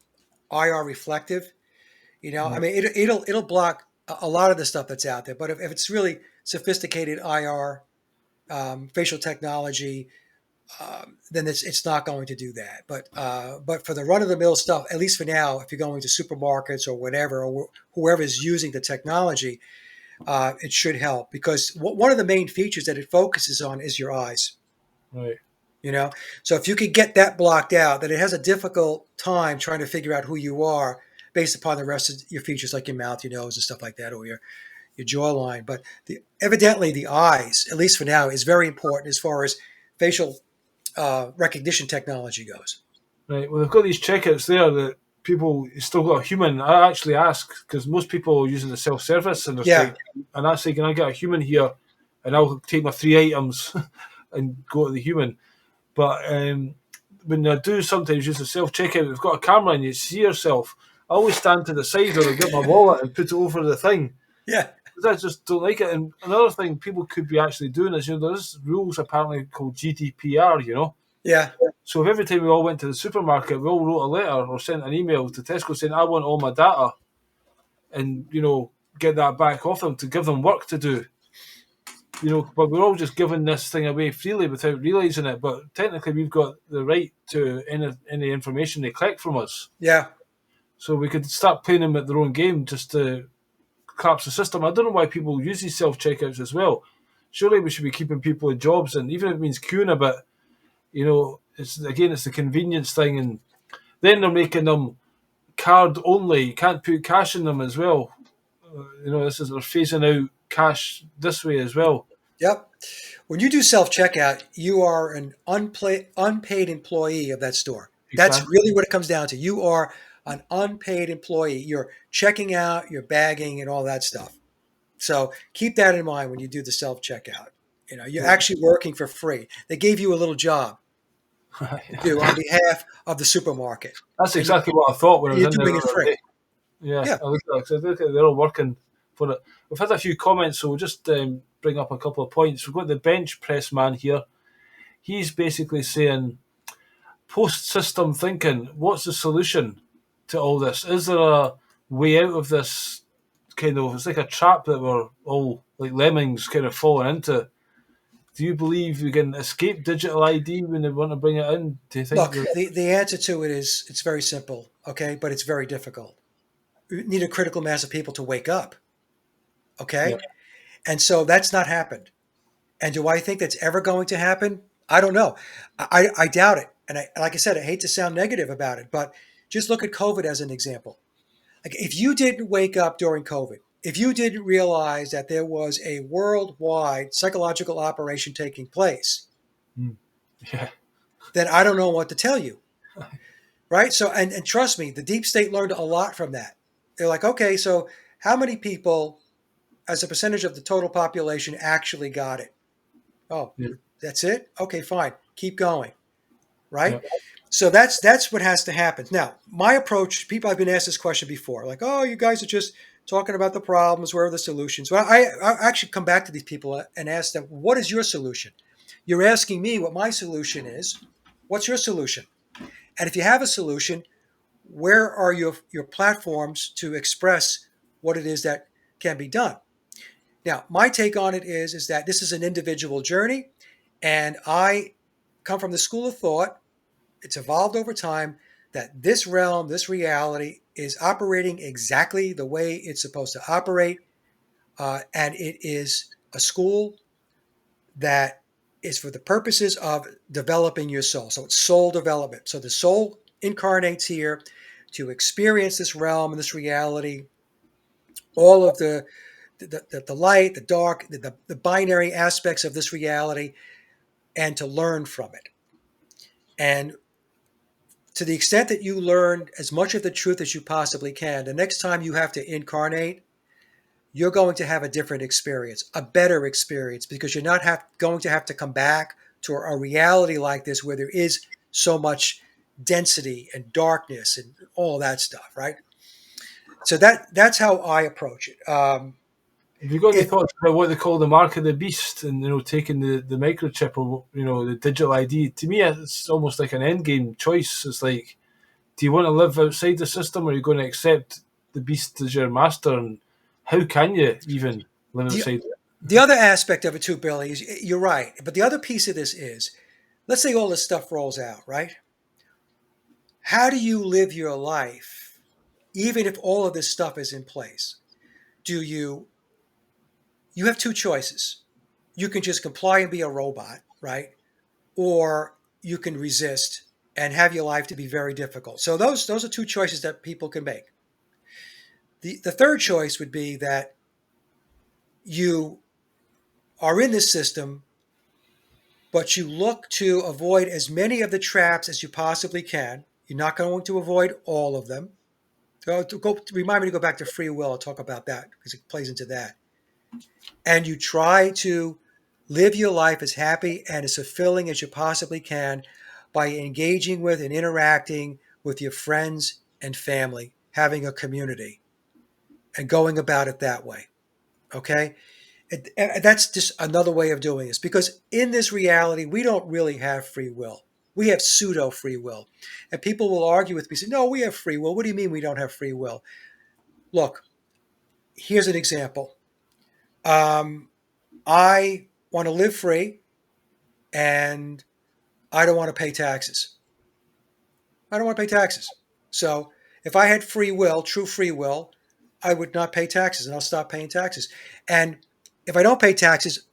IR reflective. I Right. mean, it'll block a lot of the stuff that's out there. But if it's really sophisticated IR facial technology, then it's not going to do that. But for the run of the mill stuff, at least for now, if you're going to supermarkets or whatever, or whoever is using the technology, it should help because one of the main features that it focuses on is your eyes. Right. So if you could get that blocked out, then it has a difficult time trying to figure out who you are based upon the rest of your features like your mouth, your nose, and stuff like that, or your jawline. But evidently the eyes, at least for now, is very important as far as facial recognition technology goes. Right. Well, they've got these checkouts there that people still got a human. I actually ask because most people are using the self service and Yeah, and I say, can I get a human here? And I'll take my 3 items and go to the human. But when I do sometimes use the self checkout, we've got a camera and you see yourself. I always stand to the side or I get my wallet and put it over the thing. yeah, I just don't like it. And another thing people could be actually doing is, there's rules apparently called GDPR, Yeah. So if every time we all went to the supermarket, we all wrote a letter or sent an email to Tesco saying, I want all my data, and, get that back off them to give them work to do. But we're all just giving this thing away freely without realising it. But technically, we've got the right to any information they collect from us. Yeah. So we could start playing them at their own game just to collapse the system. I don't know why people use these self checkouts as well. Surely we should be keeping people in jobs, and even if it means queuing a bit, it's the convenience thing, and then they're making them card only. You can't put cash in them as well. They're phasing out cash this way as well. Yep. When you do self checkout, you are an unpaid employee of that store. That's Exactly. really what it comes down to. You are an unpaid employee. You're checking out, you're bagging, and all that stuff. So keep that in mind when you do the self checkout. You're Yeah. actually working for free. They gave you a little job to do on behalf of the supermarket, That's and exactly what I thought when I was you're in there doing the it other free. day. Yeah, Yeah. I looked at it 'cause I look at they're all working for it. We've had a few comments, so we'll just bring up a couple of points. We've got the bench press man here. He's basically saying, post system thinking, what's the solution to all this? Is there a way out of this it's like a trap that we're all like lemmings kind of falling into? Do you believe we can escape digital ID when they want to bring it in? Do you think Look, that? the answer to it is it's very simple, okay, but it's very difficult. You need a critical mass of people to wake up, Yeah, okay, and so that's not happened. And do I think that's ever going to happen? I don't know. I doubt it. And like I said, I hate to sound negative about it, but just look at COVID as an example. Like if you didn't wake up during COVID, if you didn't realize that there was a worldwide psychological operation taking place, mm, yeah, then I don't know what to tell you. Right. So, and trust me, the deep state learned a lot from that. They're like, okay, so how many people as a percentage of the total population actually got it? Oh, yeah, that's it? Okay, fine. Keep going. Right? yeah. So that's what has to happen. Now, my approach, people I've been asked this question before, like, oh, you guys are just talking about the problems, where are the solutions? Well, I actually come back to these people and ask them, what is your solution? You're asking me what my solution is. What's your solution? And if you have a solution, where are your platforms to express what it is that can be done? Now, my take on it is that this is an individual journey, and I come from the school of thought, it's evolved over time, that this realm, this reality is operating exactly the way it's supposed to operate. And it is a school that is for the purposes of developing your soul. So it's soul development. So the soul incarnates here to experience this realm and this reality, all of the light, the dark, the binary aspects of this reality, and to learn from it. And to the extent that you learn as much of the truth as you possibly can, the next time you have to incarnate, you're going to have a different experience, a better experience, because you're not going to have to come back to a reality like this where there is so much density and darkness and all that stuff, right? So that's how I approach it. Have you got any If thoughts about what they call the mark of the beast, and taking the microchip, or the digital ID? To me, it's almost like an end game choice. It's like, do you want to live outside the system, or are you going to accept the beast as your master? And how can you even live the outside it? the other aspect of it too, Billy, is you're right. But the other piece of this is, let's say all this stuff rolls out, right? How do you live your life, even if all of this stuff is in place? Do you have two choices. You can just comply and be a robot, right? Or you can resist and have your life to be very difficult. So those are two choices that people can make. The third choice would be that you are in this system, but you look to avoid as many of the traps as you possibly can. You're not going to avoid all of them. Remind me to go back to free will. I'll talk about that because it plays into that. And you try to live your life as happy and as fulfilling as you possibly can by engaging with and interacting with your friends and family, having a community and going about it that way. Okay. That's just another way of doing this because in this reality, we don't really have free will. We have pseudo free will. And people will argue with me, say, no, we have free will. What do you mean we don't have free will? Look, here's an example. I want to live free and I don't want to pay taxes. I don't want to pay taxes. So if I had free will, true free will, I would not pay taxes and I'll stop paying taxes. And if I don't pay taxes,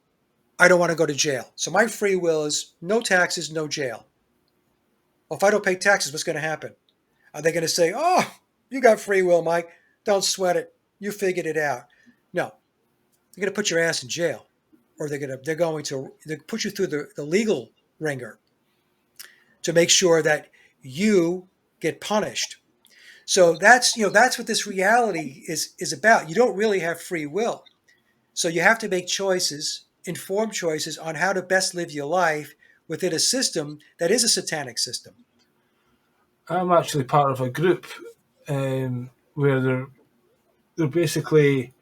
I don't want to go to jail. So my free will is no taxes, no jail. Well, if I don't pay taxes, what's going to happen? Are they going to say, oh, you got free will, Mike. Don't sweat it. You figured it out. No, they're going to put your ass in jail, or they're going to put you through the legal ringer to make sure that you get punished. So that's what this reality is about. You don't really have free will. So you have to make choices, informed choices on how to best live your life within a system that is a satanic system. I'm actually part of a group where they're basically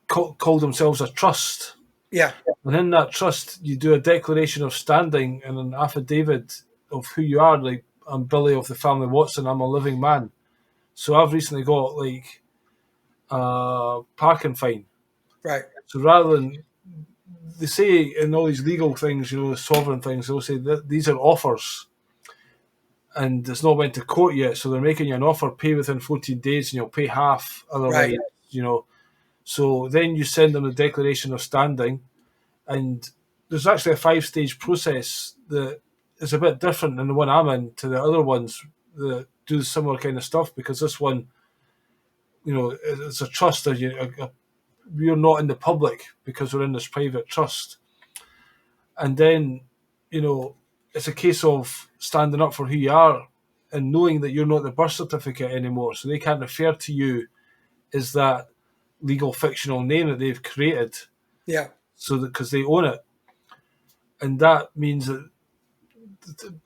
call themselves a trust. Yeah, And in that trust, you do a declaration of standing and an affidavit of who you are. Like, I'm Billy of the family Watson. I'm a living man. So I've recently got like a parking fine. right, So rather than they say in all these legal things, the sovereign things, they'll say that these are offers, and it's not went to court yet. So they're making you an offer, pay within 14 days, and you'll pay half. Otherwise, right. So then you send them a declaration of standing, and there's actually a 5-stage process that is a bit different than the one I'm in to the other ones that do similar kind of stuff, because this one, it's a trust. We're not in the public because we're in this private trust. And then, it's a case of standing up for who you are and knowing that you're not the birth certificate anymore. So they can't refer to you as that legal fictional name that they've created. Yeah. So that because they own it. And that means that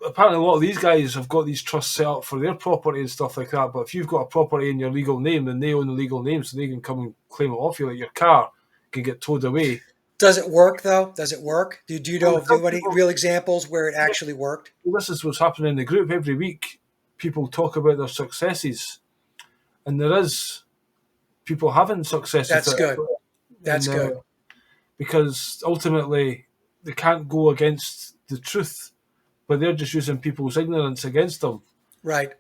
apparently a lot of these guys have got these trusts set up for their property and stuff like that. But if you've got a property in your legal name, then they own the legal name, so they can come and claim it off you. Like your car can get towed away. Does it work though? Does it work? Do you know Well, some any people- real examples where it actually worked? This is what's happening in the group every week. People talk about their successes, and there is people having successes. That's good. That's good. Because ultimately they can't go against the truth, but they're just using people's ignorance against them. Right.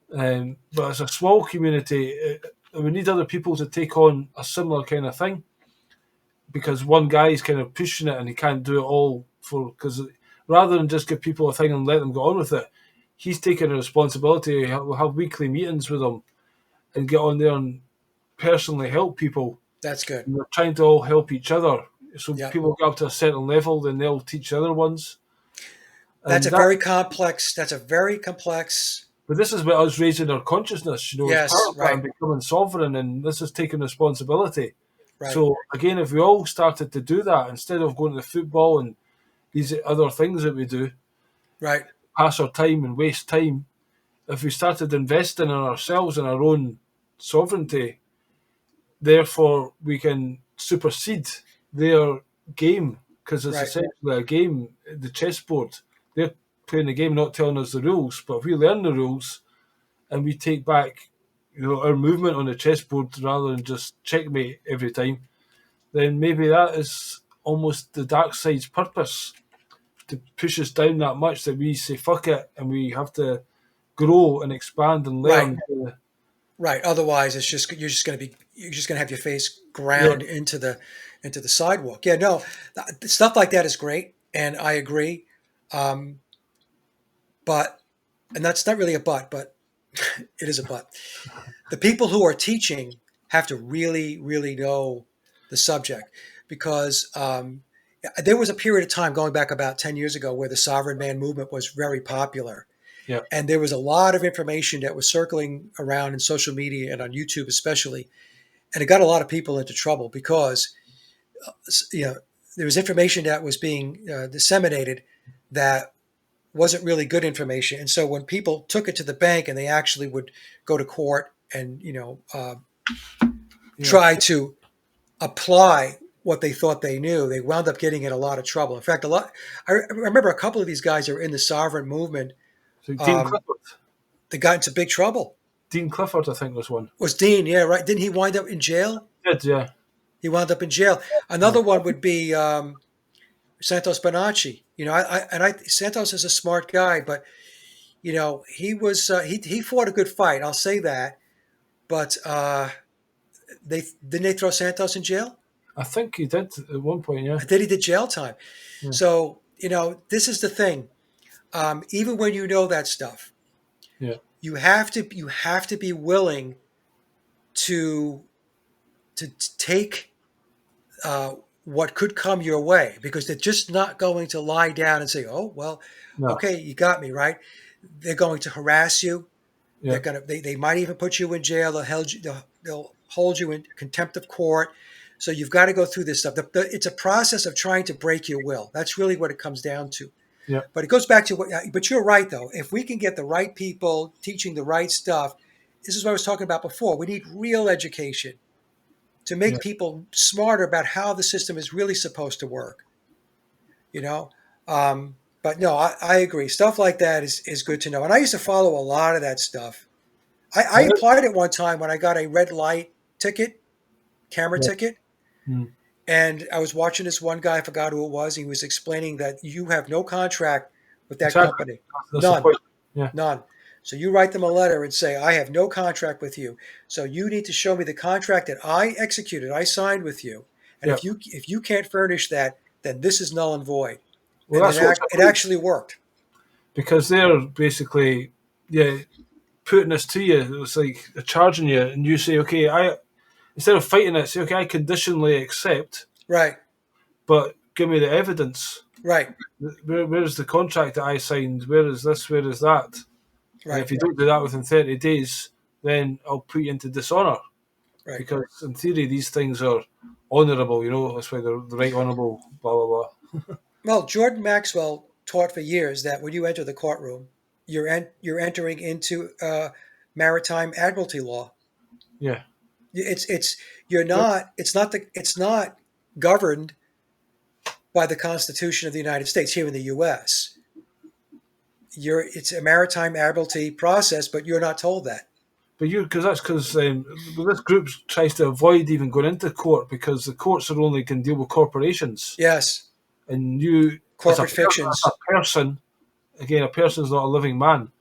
But as a small community, we need other people to take on a similar kind of thing, because one guy is kind of pushing it and he can't do it all because rather than just give people a thing and let them go on with it, he's taking a responsibility. We'll have weekly meetings with them and get on there and personally help people. That's good. And we're trying to all help each other. So Yep. people get up to a certain level, then they'll teach other ones. That's a very complex. But this is about us raising our consciousness, Yes, as part of that, right. and becoming sovereign, and this is taking responsibility. Right. So again, if we all started to do that instead of going to the football and these other things that we do, Right. pass our time and waste time, if we started investing in ourselves and our own sovereignty, therefore we can supersede their game, because it's Right. essentially a game, the chessboard. They're playing the game, not telling us the rules, but if we learn the rules and we take back our movement on the chessboard rather than just checkmate every time, then maybe that is almost the dark side's purpose, to push us down that much that we say fuck it and we have to grow and expand and learn. Right. Otherwise, you're just going to have your face ground into the sidewalk. Yeah. No, stuff like that is great, and I agree. But that's not really a but it is a but. The people who are teaching have to really, really know the subject, because there was a period of time going back about 10 years ago where the sovereign man movement was very popular. Yeah. And there was a lot of information that was circling around in social media and on YouTube especially. And it got a lot of people into trouble because there was information that was being disseminated that wasn't really good information. And so when people took it to the bank and they actually would go to court and try to apply what they thought they knew, they wound up getting in a lot of trouble. In fact, I remember a couple of these guys that were in the sovereign movement So Dean Um, Clifford. they got into big trouble. Dean Clifford, I think, was one. Was Dean? Yeah, right. Didn't he wind up in jail? Did, yeah. He wound up in jail. Yeah. Another one would be Santos Bonacci. Santos is a smart guy, but he was he fought a good fight. I'll say that. But they didn't they throw Santos in jail? I think he did at one point, yeah. I think he did jail time. Yeah. So this is the thing. Even when you know that stuff, Yeah. you have to be willing to to take uh, what could come your way, because they're just not going to lie down and say, "Oh well, No. okay, you got me right." They're going to harass you. Yeah. They might even put you in jail. They'll hold you in contempt of court. So you've got to go through this stuff. It's a process of trying to break your will. That's really what it comes down to. Yeah. But it goes back to what. But you're right though. If we can get the right people teaching the right stuff, this is what I was talking about before. We need real education to Yeah. make people smarter about how the system is really supposed to work. You know. But no, I agree. Stuff like that is good to know. And I used to follow a lot of that stuff. I applied it one time when I got a red light ticket, camera Yeah. ticket, Mm. and I was watching this one guy. I forgot who it was. He was explaining that you have no contract with that Exactly. company, That's the none, point. Yeah. none. So you write them a letter and say, I have no contract with you. So you need to show me the contract that I executed, I signed with you. And Yeah. if you can't furnish that, then this is null and void. Well, And that's what's it actually worked. because they're basically, yeah, putting this to you. It's like they're charging you, and you say, okay, I instead of fighting it, say, okay, I conditionally accept, Right, but give me the evidence. right, Where's the contract that I signed? Where is this? Where is that? And right, if you don't do that within 30 days, then I'll put you into dishonour. right. Because in theory, these things are honourable, that's why they're the right honourable, blah, blah, blah. Well, Jordan Maxwell taught for years that when you enter the courtroom, you're entering into maritime admiralty law. Yeah. It's you're not it's not governed by the Constitution of the United States here in the U.S. It's a maritime admiralty process, but you're not told that. But because this group tries to avoid even going into court because the courts are only can deal with corporations. Yes, And you, corporate as a fictions. person, again, a person's not a living man.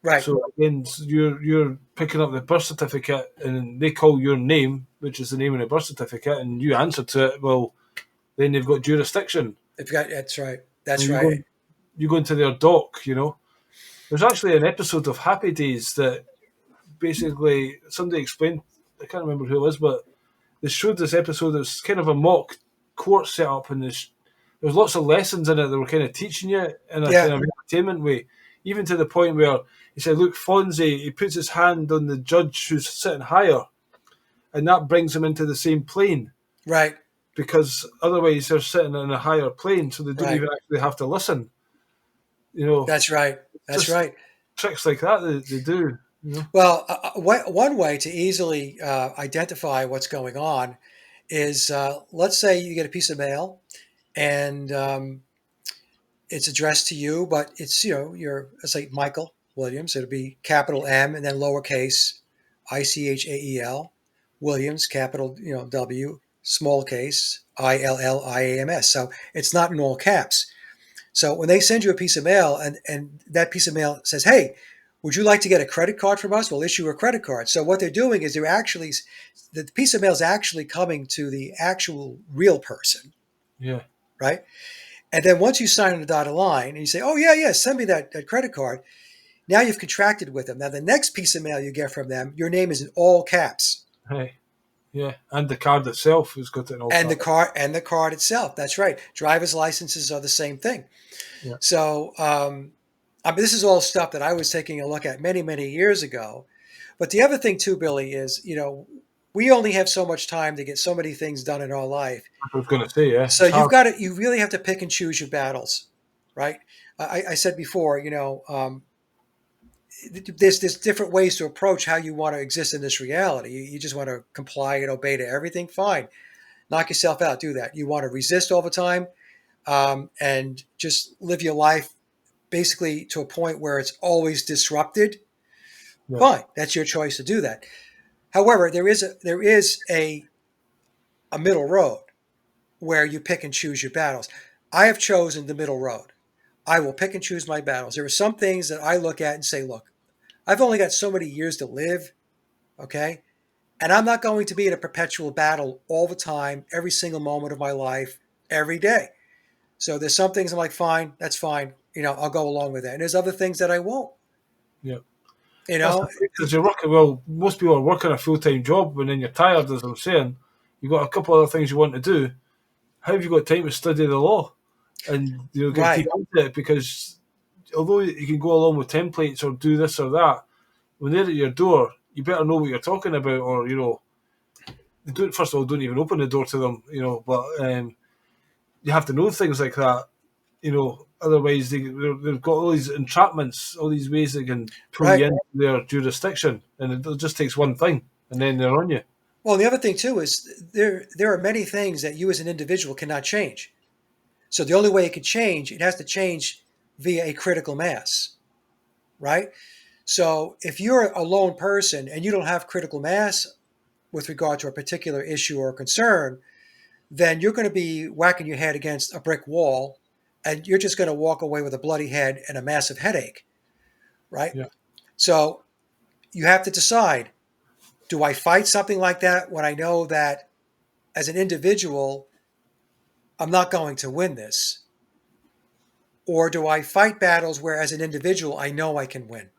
Right, So again, you're picking up the birth certificate, and they call your name, which is the name in the birth certificate, and you answer to it. Well, then they've got jurisdiction, that's right. and That's you go right. you go into their dock. There's actually an episode of Happy Days that basically somebody explained. I can't remember who it was, but they showed this episode. It was kind of a mock court setup, and there was lots of lessons in it that were kind of teaching you in a kind Yeah, of entertainment way, even to the point where he said, "Look, Fonzie, he puts his hand on the judge who's sitting higher, and that brings him into the same plane right, because otherwise they're sitting in a higher plane, so they don't right. even actually have to listen." You know, That's right. That's just right. tricks like that they do. Well, one way to easily identify what's going on is let's say you get a piece of mail and it's addressed to you, but it's let's say Michael Williams. It'll be capital M and then lowercase Ichael Williams, capital W, small case Illiams. So it's not in all caps. So when they send you a piece of mail and that piece of mail says, "Hey, would you like to get a credit card from us? We'll issue a credit card." So what they're doing is the piece of mail is actually coming to the actual real person, Yeah, right? And then once you sign on the dotted line and you say, "Oh yeah, yeah, send me that credit card," now you've contracted with them. Now the next piece of mail you get from them, your name is in all caps, hey, yeah, and the card itself has got an all and card. the card itself. That's right. Driver's licenses are the same thing. Yeah, So I mean, this is all stuff that I was taking a look at many, many years ago. But the other thing too, Billy, is we only have so much time to get so many things done in our life. I was going to say, yeah, So it's hard. you really have to pick and choose your battles, right? I said before, there's different ways to approach how you want to exist in this reality. You just want to comply and obey to everything, fine. Knock yourself out, do that. You want to resist all the time and just live your life basically to a point where it's always disrupted, Yeah. fine. That's your choice to do that. However, there is a middle road where you pick and choose your battles. I have chosen the middle road. I will pick and choose my battles. There are some things that I look at and say, look, I've only got so many years to live, okay? And I'm not going to be in a perpetual battle all the time, every single moment of my life, every day. So there's some things I'm like, fine, that's fine. I'll go along with that. And there's other things that I won't. Yeah. You That's the know, thing, because you're working, well, most people are working a full time job and then you're tired, as I'm saying. You've got a couple other things you want to do. How have you got time to study the law and get right, deep into it? Because although you can go along with templates or do this or that, when they're at your door, you better know what you're talking about, or don't, first of all, don't even open the door to them, but you have to know things like that, otherwise they've got all these entrapments, all these ways they can pull you right. into their jurisdiction, and it just takes one thing, and then they're on you. Well, the other thing too is there are many things that you as an individual cannot change. So the only way it could change, it has to change via a critical mass, right? So if you're a lone person and you don't have critical mass with regard to a particular issue or concern, then you're going to be whacking your head against a brick wall and you're just going to walk away with a bloody head and a massive headache, right? Yeah, So you have to decide, do I fight something like that when I know that as an individual, I'm not going to win this? Or do I fight battles where as an individual, I know I can win?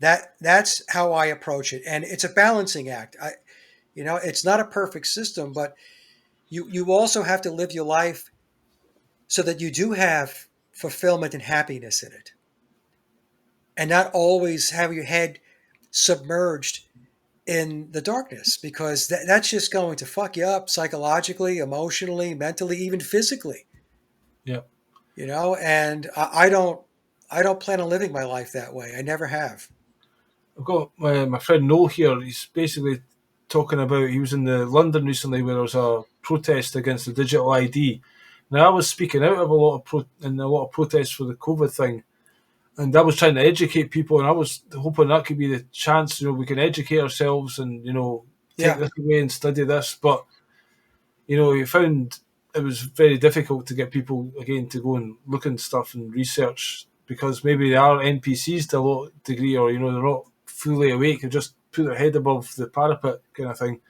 That's how I approach it. And it's a balancing act. It's not a perfect system, but you also have to live your life so that you do have fulfillment and happiness in it, and not always have your head submerged in the darkness, because that's just going to fuck you up psychologically, emotionally, mentally, even physically. yeah. And I don't plan on living my life that way. I never have. I've got my friend Noel here. He's basically talking about, he was in the London recently where there was a protest against the digital ID. Now I was speaking out of a lot of protests for the COVID thing, and I was trying to educate people, and I was hoping that could be the chance. We can educate ourselves and take Yeah. this away and study this. But you found it was very difficult to get people again to go and look and stuff and research, because maybe they are NPCs to a lot degree, or they're not fully awake and just put their head above the parapet kind of thing.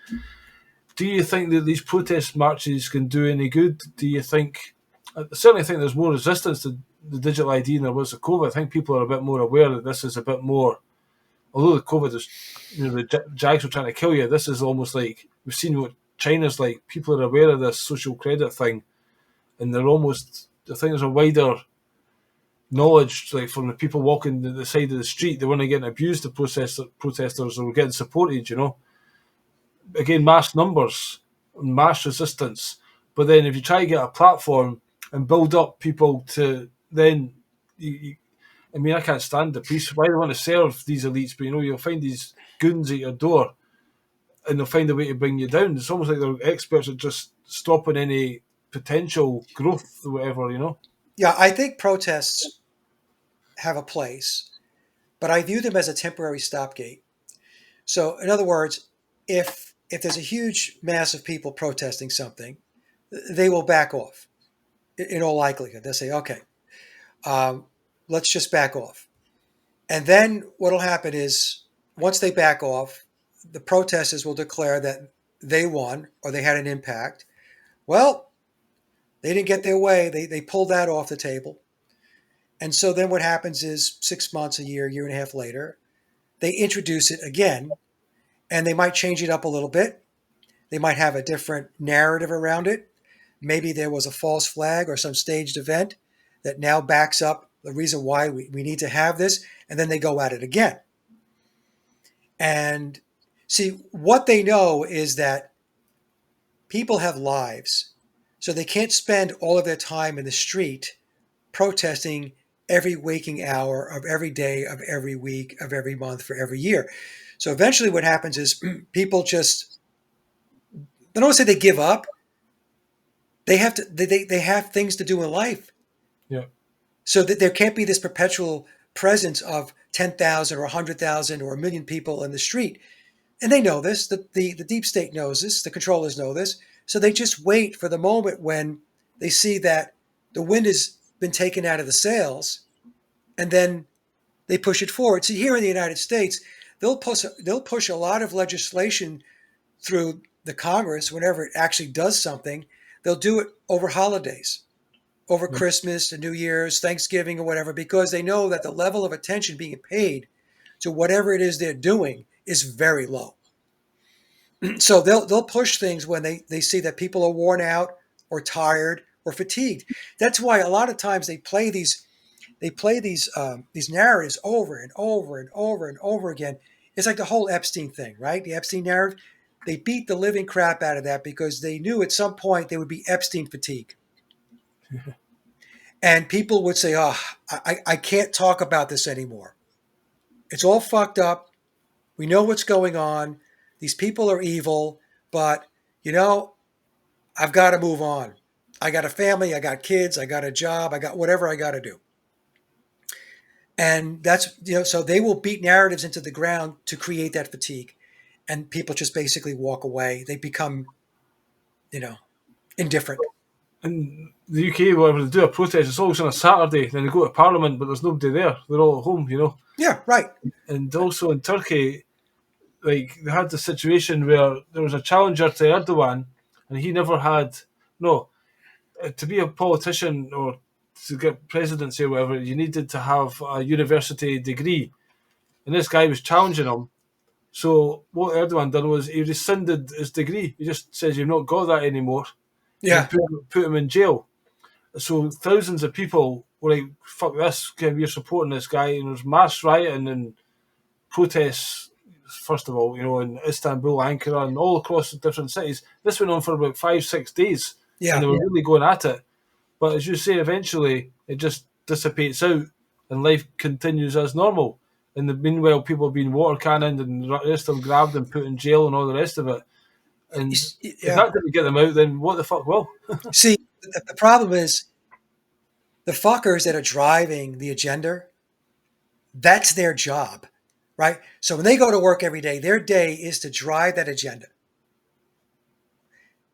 Do you think that these protest marches can do any good? Do you think? I certainly think there's more resistance to the digital ID than there was to COVID. I think people are a bit more aware that this is a bit more. Although the COVID is, the jags are trying to kill you. This is almost like we've seen what China's like. People are aware of this social credit thing, and they're almost. I think there's a wider knowledge, like from the people walking the side of the street. They weren't getting abused. The protesters were getting supported. Again, mass numbers, mass resistance. But then if you try to get a platform and build up people to then, I mean, I can't stand the police. Why do they want to serve these elites? But you'll find these goons at your door, and they'll find a way to bring you down. It's almost like they're experts at just stopping any potential growth or whatever. Yeah, I think protests have a place, but I view them as a temporary stopgate. So, in other words, if there's a huge mass of people protesting something, they will back off. In all likelihood, they'll say, "Okay, um, let's just back off." And then what'll happen is, once they back off, the protesters will declare that they won or they had an impact. Well, they didn't get their way. They pulled that off the table. And so then what happens is 6 months, a year and a half later, they introduce it again, and they might change it up a little bit. They might have a different narrative around it. Maybe there was a false flag or some staged event that now backs up the reason why we need to have this. And then they go at it again. And see, what they know is that people have lives. So they can't spend all of their time in the street protesting every waking hour of every day, of every week, of every month, for every year. So eventually what happens is people just, I don't want to say they give up. They have things to do in life. Yeah. so that there can't be this perpetual presence of 10,000 or 100,000 or a million people in the street. And they know this. The deep state knows this. The controllers know this. So they just wait for the moment when they see that the wind has been taken out of the sails, and then they push it forward. See, here in the United States, they'll push a lot of legislation through the Congress whenever it actually does something. They'll do it over holidays, over Yeah. Christmas and New Year's, Thanksgiving, or whatever, because they know that the level of attention being paid to whatever it is they're doing is very low. So they'll push things when they see that people are worn out or tired or fatigued. That's why a lot of times they play these narratives over and over and over and over again. It's like the whole Epstein thing, right? The Epstein narrative. They beat the living crap out of that because they knew at some point there would be Epstein fatigue. And people would say, oh, I can't talk about this anymore. It's all fucked up. We know what's going on. These people are evil, but, you know, I've got to move on. I got a family. I got kids. I got a job. I got whatever I got to do. And that's, so they will beat narratives into the ground to create that fatigue. And people just basically walk away. They become, indifferent. In the UK, whenever they do a protest, it's always on a Saturday. Then they go to Parliament, but there's nobody there. They're all at home, Yeah, right. And also in Turkey, like they had the situation where there was a challenger to Erdogan, and he never had no to be a politician or to get presidency or whatever. You needed to have a university degree, and this guy was challenging him. So what Erdogan done was he rescinded his degree. He just says you've not got that anymore, and he Yeah. put him in jail. So thousands of people were like, "Fuck this! We're supporting this guy." And there's mass rioting and protests. First of all, in Istanbul, Ankara, and all across the different cities. This went on for about 5-6 days, and Yeah. they were really going at it. But as you say, eventually it just dissipates out, and life continues as normal. In the meanwhile, people have been water cannoned and the rest of them grabbed and put in jail and all the rest of it. And if Yeah. that didn't get them out, then what the fuck will? See, the problem is the fuckers that are driving the agenda, that's their job, right? So when they go to work every day, their day is to drive that agenda.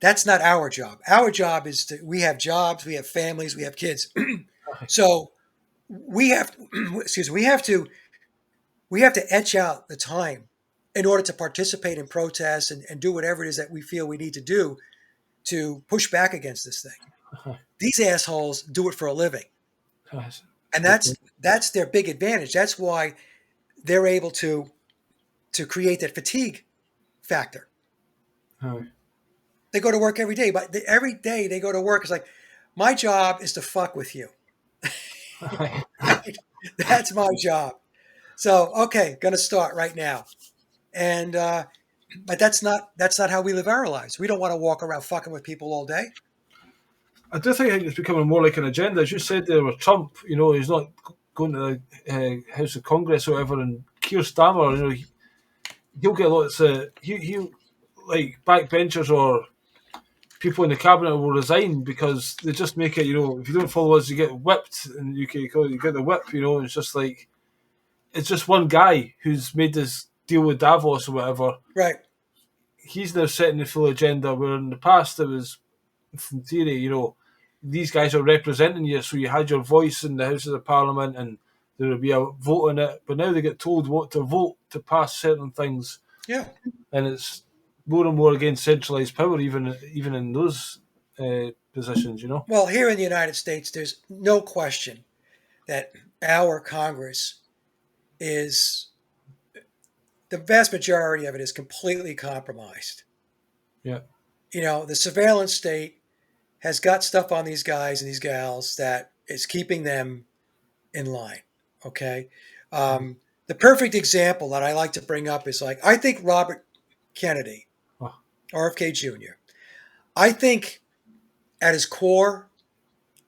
That's not our job. Our job is we have jobs, we have families, we have kids. So we have, excuse me, we have to etch out the time in order to participate in protests and do whatever it is that we feel we need to do to push back against this thing. These assholes do it for a living. And that's their big advantage. That's why they're able to create that fatigue factor. They go to work every day, but every day they go to work, it's like, my job is to fuck with you. That's my job. So, okay, going to start right now. And but that's not how we live our lives. We don't want to walk around fucking with people all day. I do think it's becoming more like an agenda. As you said there with Trump, he's not going to the House of Congress or whatever, and Keir Starmer, he'll get lots of, he'll like backbenchers or people in the cabinet will resign because they just make it, if you don't follow us, you get whipped in the UK, you get the whip, and it's just like, it's just one guy who's made this deal with Davos or whatever. Right. He's now setting the full agenda, where in the past it was, in theory, these guys are representing you, so you had your voice in the Houses of Parliament and there would be a vote on it, but now they get told what to vote to pass certain things. Yeah. And it's more and more against centralised power, even in those positions, Well, here in the United States, there's no question that our Congress is, the vast majority of it is completely compromised. Yeah. The surveillance state has got stuff on these guys and these gals that is keeping them in line. Okay. The perfect example that I like to bring up is, like, I think Robert Kennedy, Oh. RFK Jr., I think at his core,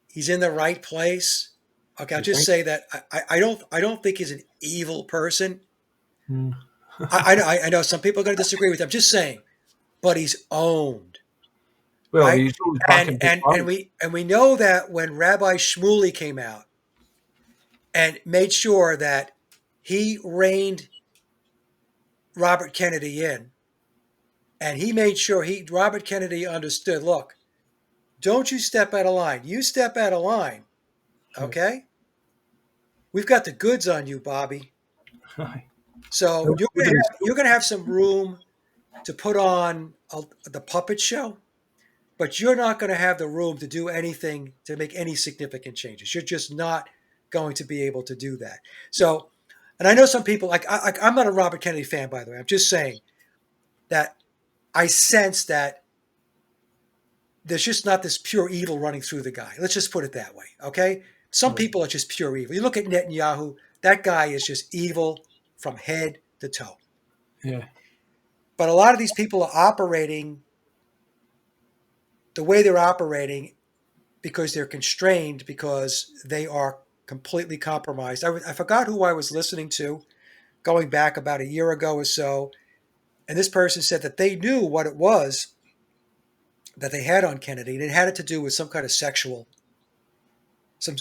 he's in the right place. Okay, I'll just say that I don't think he's an evil person. Mm. I know some people are going to disagree with him. I'm just saying, but he's owned. Well, Right? he's always back in big And we know that when Rabbi Shmuley came out and made sure that he reined Robert Kennedy in, and he made sure Robert Kennedy understood. Look, don't you step out of line. You step out of line, okay? We've got the goods on you, Bobby. So you're gonna have some room to put on the puppet show, but you're not going to have the room to do anything to make any significant changes. You're just not going to be able to do that. So, and I know some people I'm not a Robert Kennedy fan, by the way. I'm just saying that I sense that there's just not this pure evil running through the guy. Let's just put it that way. Okay. Some people are just pure evil. You look at Netanyahu, that guy is just evil from head to toe. Yeah. But a lot of these people are operating the way they're operating because they're constrained, because they are completely compromised. I forgot who I was listening to going back about a year ago or so. And this person said that they knew what it was that they had on Kennedy. And it had to do with some kind of sexual, some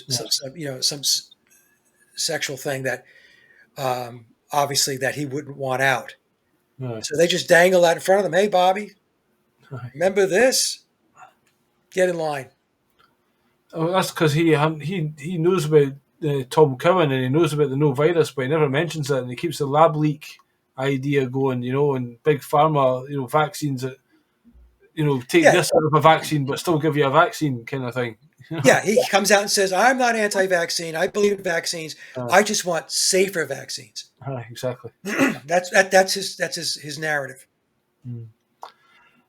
sexual thing that obviously that he wouldn't want out. Yeah. So they just dangle that in front of them. Hey, Bobby, remember this? Get in line. Oh, that's because he knows about Tom Cowan, and he knows about the no virus, but he never mentions it, and he keeps the lab leak idea going, and big pharma, vaccines that, take this out of a vaccine but still give you a vaccine kind of thing. Yeah, he comes out and says, I'm not anti-vaccine. I believe in vaccines. I just want safer vaccines. Exactly. That's his narrative.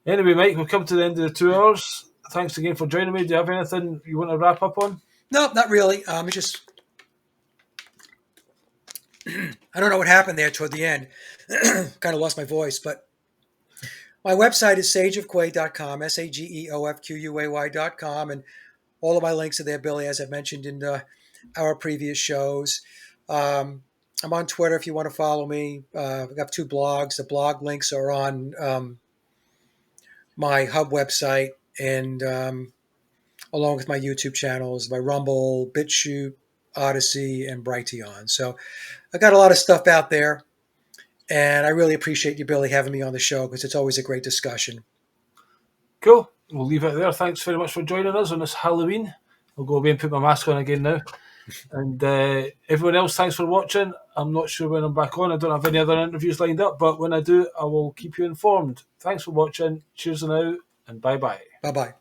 Anyway, Mike, we've come to the end of the 2 hours. Thanks again for joining me. Do you have anything you want to wrap up on? No, not really. It's just I don't know what happened there toward the end. Kind of lost my voice, but my website is sageofquay.com, SAGEOFQUAY.com, and all of my links are there, Billy, as I mentioned in our previous shows. I'm on Twitter if you want to follow me. I've got 2 blogs. The blog links are on my hub website, and along with my YouTube channels, my Rumble, BitChute, Odyssey, and Brighteon. So I got a lot of stuff out there, and I really appreciate you, Billy, having me on the show, because it's always a great discussion. Cool. We'll leave it there. Thanks very much for joining us on this Halloween. I'll go away and put my mask on again now. And everyone else, thanks for watching. I'm not sure when I'm back on. I don't have any other interviews lined up, but when I do, I will keep you informed. Thanks for watching. Cheers now, and bye-bye. Bye-bye.